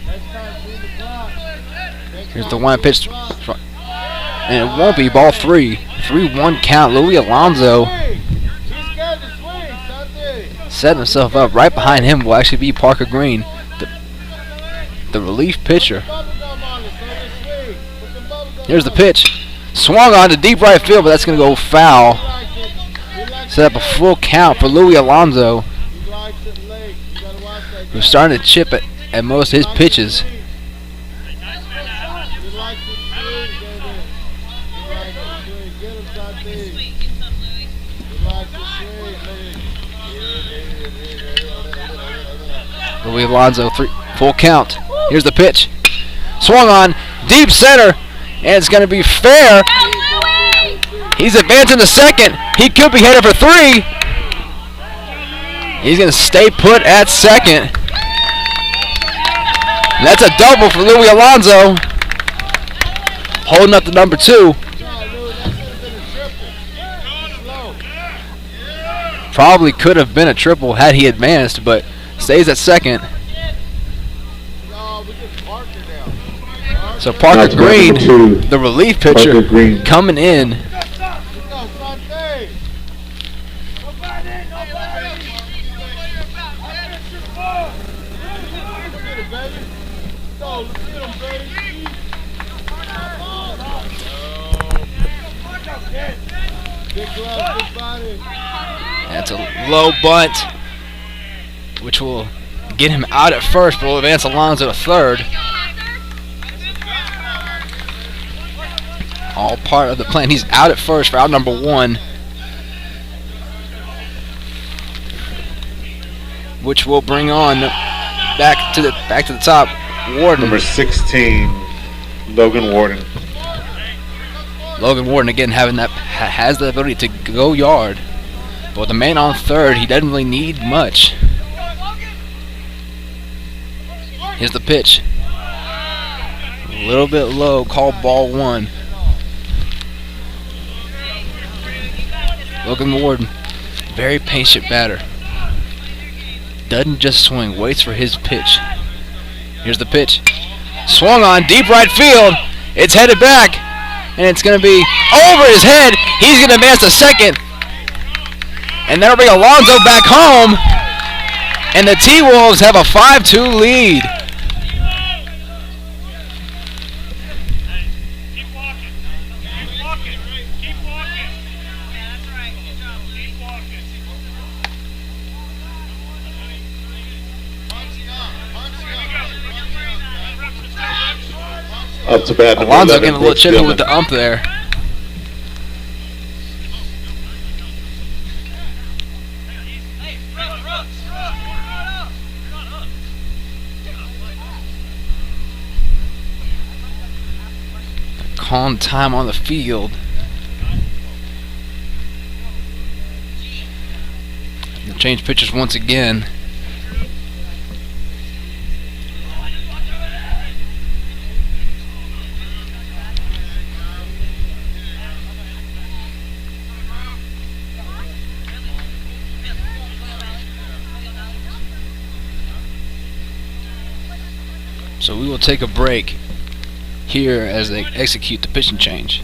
Next time, clean the clock. Here's the one pitch. And it won't be ball 3. 3-1 count. Louis Alonso setting himself up. Right behind him will actually be Parker Green, the relief pitcher. Here's the pitch. Swung on to deep right field, but that's going to go foul. Set up a full count for Louis Alonso, who's starting to chip at most of his pitches. Louis Alonso, full count. Here's the pitch. Swung on, deep center, and it's going to be fair. He's advancing to second. He could be headed for 3. He's going to stay put at second. And that's a double for Louis Alonso. Holding up the number 2. Probably could have been a triple had he advanced, but stays at second. So Parker Green, the relief pitcher, coming in. That's a low bunt, which will get him out at first, but will advance Alonso to third. All part of the plan. He's out at first for out number 1, which will bring on back to the top Warden. Number 16, Logan Warden. Logan Warden again has the ability to go yard, but with the man on third, he doesn't really need much. Here's the pitch. A little bit low, called ball 1. Logan Warden, very patient batter. Doesn't just swing, waits for his pitch. Here's the pitch. Swung on, deep right field. It's headed back, and it's going to be over his head. He's going to advance to second. And that'll bring Alonso back home. And the T-Wolves have a 5-2 lead. Up to bat. Alonso getting a little chippy with the ump there. Calm time on the field. The change pitchers once again. So we will take a break here as they execute the pitching change.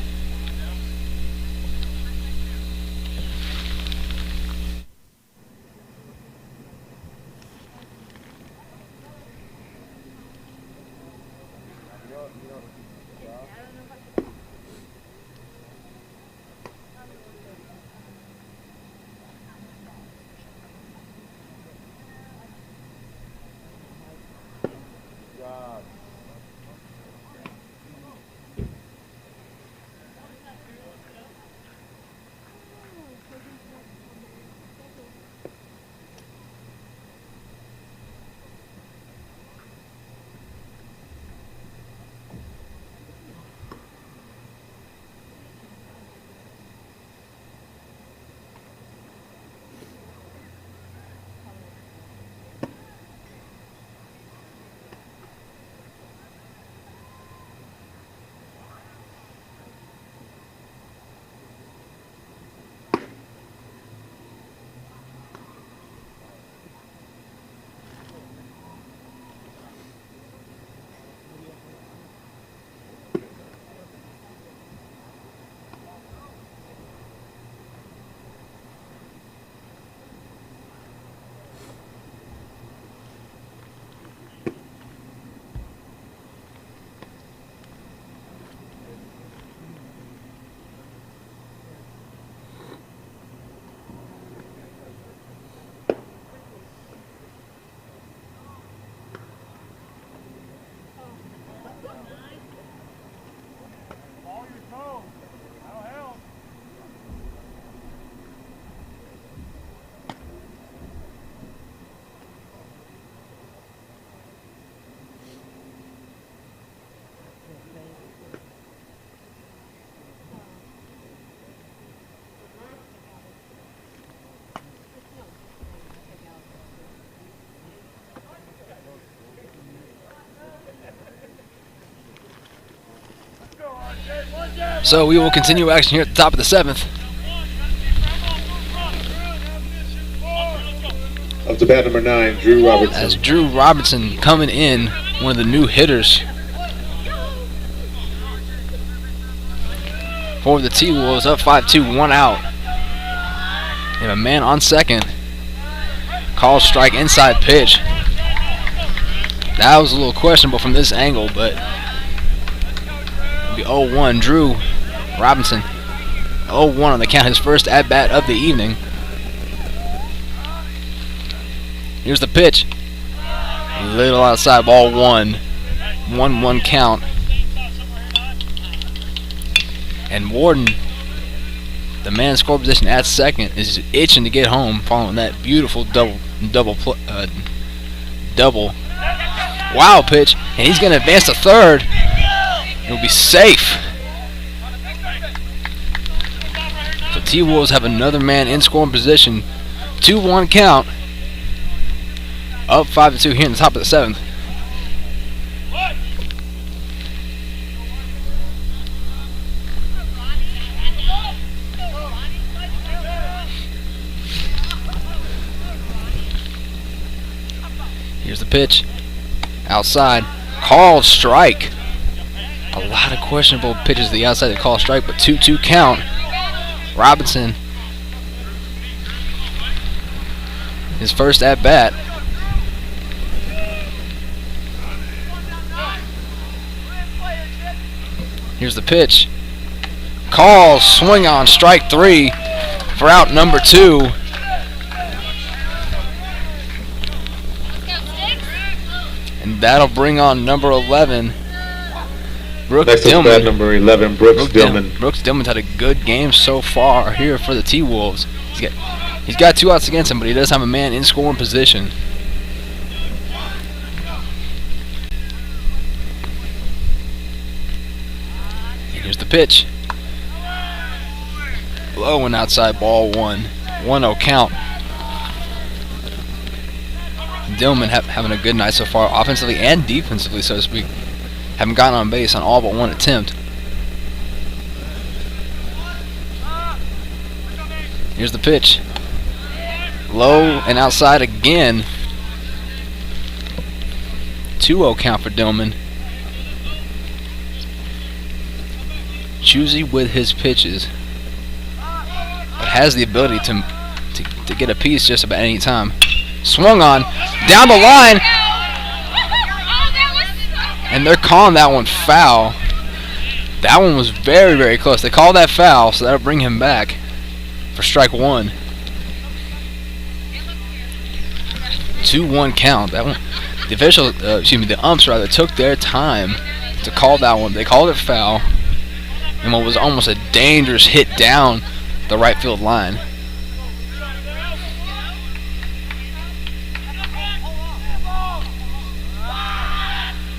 So we will continue action here at the top of the 7th. Up to bat number 9, Drew Robertson. As Drew Robertson coming in, one of the new hitters for the T-Wolves, up 5-2, 1 out. They have a man on second. Call strike, inside pitch. That was a little questionable from this angle, but it'll be 0-1. Drew Robinson, 0-1 on the count, his first at-bat of the evening. Here's the pitch. Little outside, ball 1. 1-1 count. And Warden, the man in score position at second, is itching to get home following that beautiful double. Wow pitch, and he's going to advance to third. It'll be safe. So T-Wolves have another man in scoring position. 2-1 count. Up 5-2 here in the top of the 7th. Here's the pitch. Outside. Called strike. A lot of questionable pitches to the outside that call strike, but 2-2 count. Robinson. His first at bat. Here's the pitch. Call, swing on, strike 3 for out number 2. And that'll bring on number 11, Brooks Next Dillman. up, bat number 11, Brooks Dillman. Brooks Dillman's had a good game so far here for the T-Wolves. He's got 2 outs against him, but he does have a man in scoring position. Here's the pitch. Low and outside, ball 1. 1-0 count. Dillman having a good night so far, offensively and defensively, so to speak. Haven't gotten on base on all but 1 attempt. Here's the pitch. Low and outside again. 2-0 count for Dillman. Choosy with his pitches, but has the ability to get a piece just about any time. Swung on, down the line, and they're calling that one foul. That one was very, very close. They called that foul, so that'll bring him back for strike 1. 2-1 count. That one, the official, the umps rather, took their time to call that one. They called it foul. And what was almost a dangerous hit down the right field line.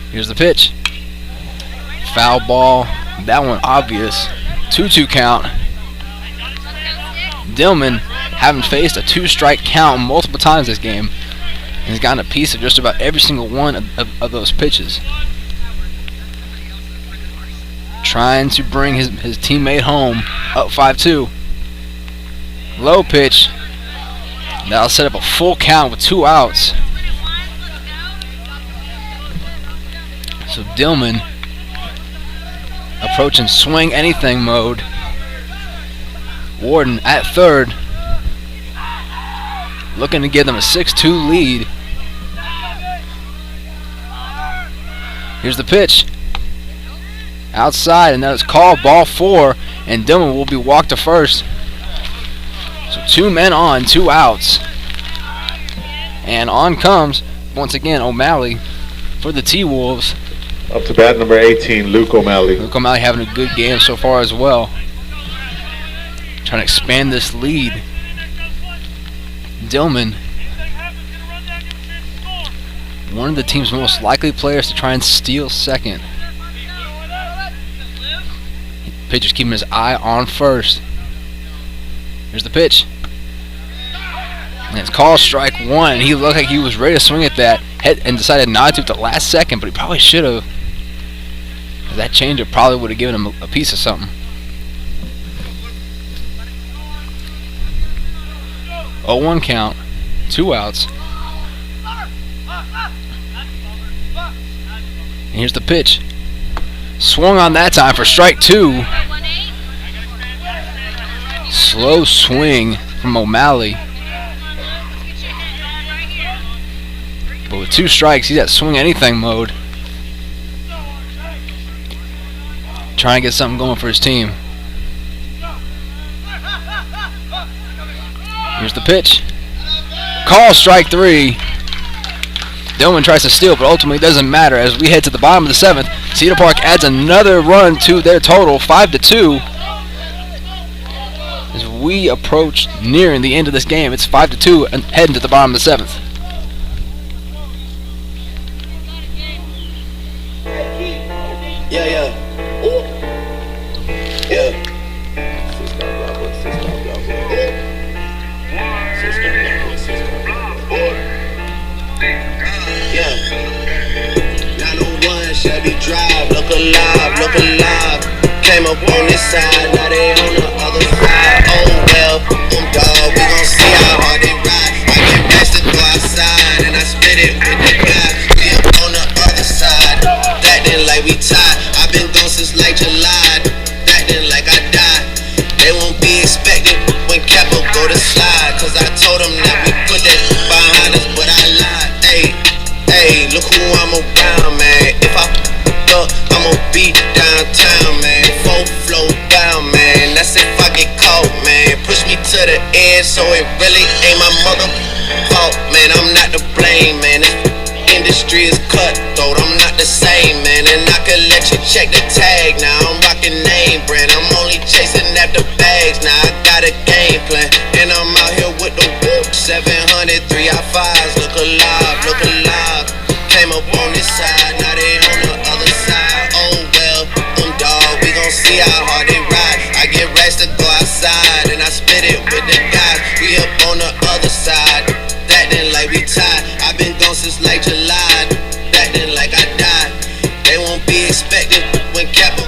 Here's the pitch. Foul ball. That one obvious. 2-2 count. Dillman, having faced a 2-strike count multiple times this game, and has gotten a piece of just about every single one of those pitches. Trying to bring his teammate home, up 5-2. Low pitch. That'll set up a full count with 2 outs. So Dillman approaching swing anything mode. Warden at third, looking to give them a 6-2 lead. Here's the pitch. Outside, and that is called ball 4, and Dillman will be walked to first. So 2 men on, 2 outs. And on comes, once again, O'Malley for the T-Wolves. Up to bat number 18, Luke O'Malley. Luke O'Malley having a good game so far as well. Trying to expand this lead. Dillman, one of the team's most likely players to try and steal second. Pitcher's keeping his eye on first. Here's the pitch. And it's called strike 1. He looked like he was ready to swing at that and decided not to at the last second, but he probably should have. That changeup probably would have given him a piece of something. 0-1 count, 2 outs. And here's the pitch. Swung on that time for strike 2. Slow swing from O'Malley. But with 2 strikes, he's at swing anything mode. Trying to get something going for his team. Here's the pitch. Call strike 3. Dillman tries to steal, but ultimately it doesn't matter as we head to the bottom of the 7th. Cedar Park adds another run to their total, 5-2. As we approach nearing the end of this game, it's 5-2 and heading to the bottom of the 7th. Yeah. Chevy drive, look alive. Came up on this side, now they on the other side. Oh well, dog, we gon' see how hard they ride. I get rest to go outside, and I split it with the guy. We up on the other side, acting like we tied. I've been gone since like July, acting like I died. They won't be expecting when Capo go to slide, cause I told them that we put that behind us, but I lied. Hey, look who I'm around, man. If I up, I'ma be downtown, man. Full flow down, man. That's if I get caught, man. Push me to the edge, so it really ain't my mother fault, man. I'm not to blame, man. This industry is cutthroat. I'm not the same, man. And I could let you check the tag. Now I'm rocking name brand. I'm only chasing after bags. Now I got a game plan, and I'm out here with the whoop. 700 3i5s. Look alive. Came up on this side, now they on the other side. Oh well, dog, we gon' see how hard they ride. I get rest to go outside, and I split it with the guys. We up on the other side, acting like we tied. I've been gone since like July, acting like I died. They won't be expecting when Capo.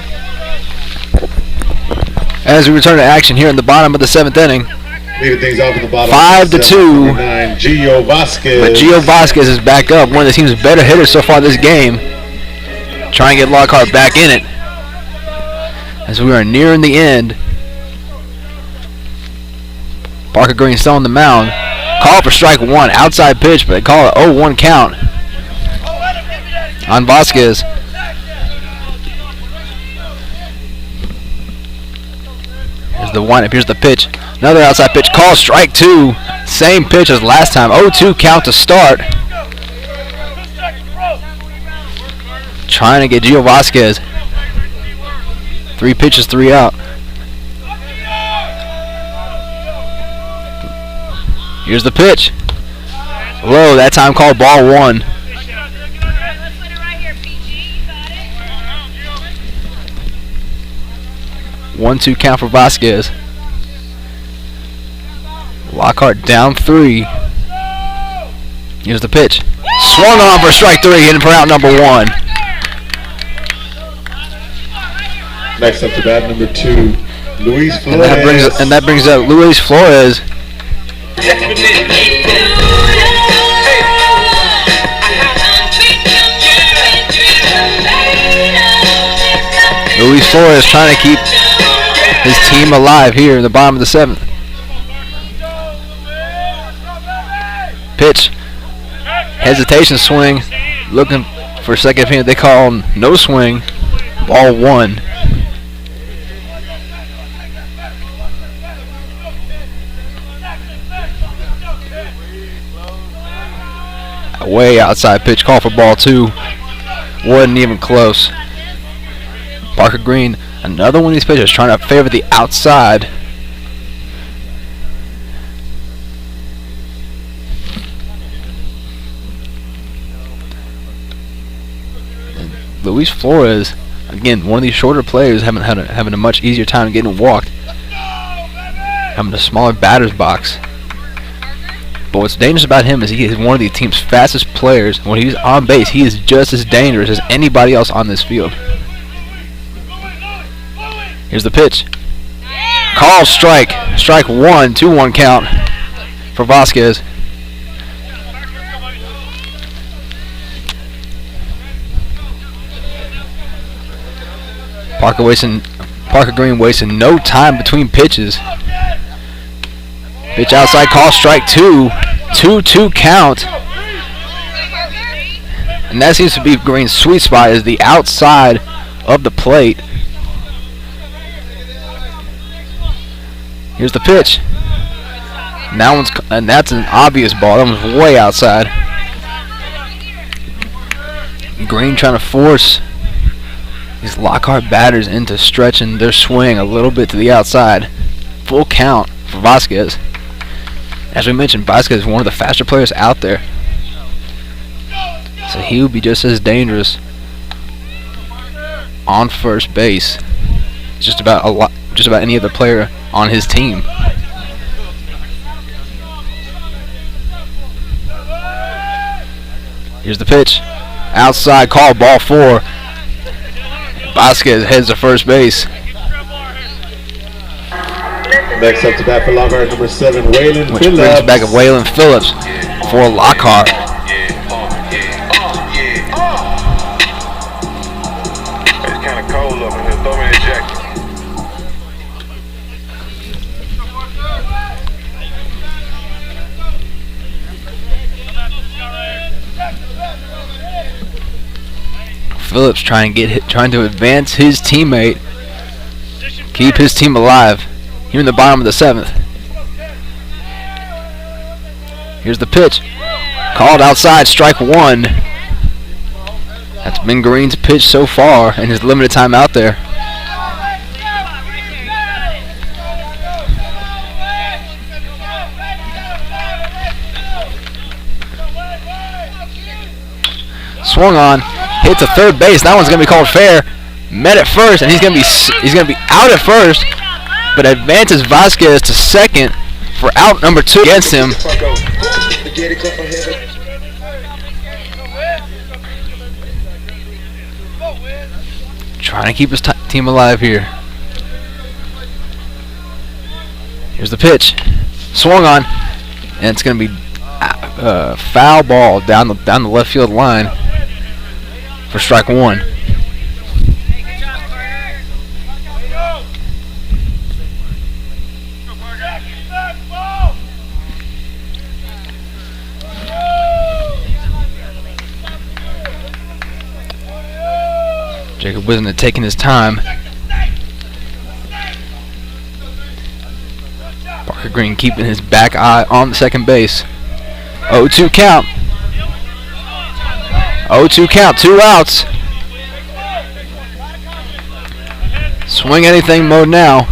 As we return to action here in the bottom of the 7th inning. Leading things off at the bottom. 5-2. Gio Vasquez. But Gio Vasquez is back up, one of the team's better hitters so far this game. Trying to get Lockhart back in it. As we are nearing the end. Parker Green still on the mound. Call for strike 1. Outside pitch, but they call it 0-1 count on Vasquez. Here's the windup. Here's the pitch. Another outside pitch. Call strike 2. Same pitch as last time. 0-2 count to start. Trying to get Gio Vasquez. 3 pitches, 3 out. Here's the pitch. Low. That time called ball 1. One-two count for Vasquez. Lockhart down 3. Here's the pitch. Swung on for strike 3, hitting for out number 1. Next up to bat, number 2, Luis Flores. And that brings up Luis Flores. Luis Flores trying to keep his team alive here in the bottom of the 7th. Pitch. Hesitation swing. Looking for second opinion. They call no swing. Ball 1. Way outside pitch. Call for ball 2. Wasn't even close. Parker Green, another one of these pitchers trying to favor the outside. And Luis Flores, again, one of these shorter players, having a much easier time getting walked, having a smaller batter's box. But what's dangerous about him is he is one of the team's fastest players. When he's on base, he is just as dangerous as anybody else on this field. Here's the pitch. Call strike. Strike one, 2-1 count for Vasquez. Parker Green wasting no time between pitches. Pitch outside, call strike two. 2-2 count. And that seems to be Green's sweet spot, is the outside of the plate. Here's the pitch. And that's an obvious ball. That one's way outside. Green trying to force these Lockhart batters into stretching their swing a little bit to the outside. Full count for Vasquez. As we mentioned, Vasquez is one of the faster players out there, so he would be just as dangerous on first base. Just about any other player on his team. Here's the pitch. Outside, call, ball 4. Vasquez heads to first base. Next up to bat for Lockhart, number 7, Waylon Which Phillips. brings back Waylon Phillips for Lockhart. It's kind of cold up in here. Throw me a jacket. Phillips trying to advance his teammate, keep his team alive. Here in the bottom of the 7th. Here's the pitch. Called outside, strike 1. That's been Green's pitch so far in his limited time out there. Swung on, hit to third base. That one's gonna be called fair. Met at first, and he's gonna be out at first, but advances Vasquez to second for out number 2 against him. Trying to keep his team alive here. Here's the pitch. Swung on, and it's going to be foul ball down the left field line for strike 1. Jacob Wisdom taking his time. Parker Green keeping his back eye on the second base. 0-2 count. 0-2 count, 2 outs. Swing anything mode now.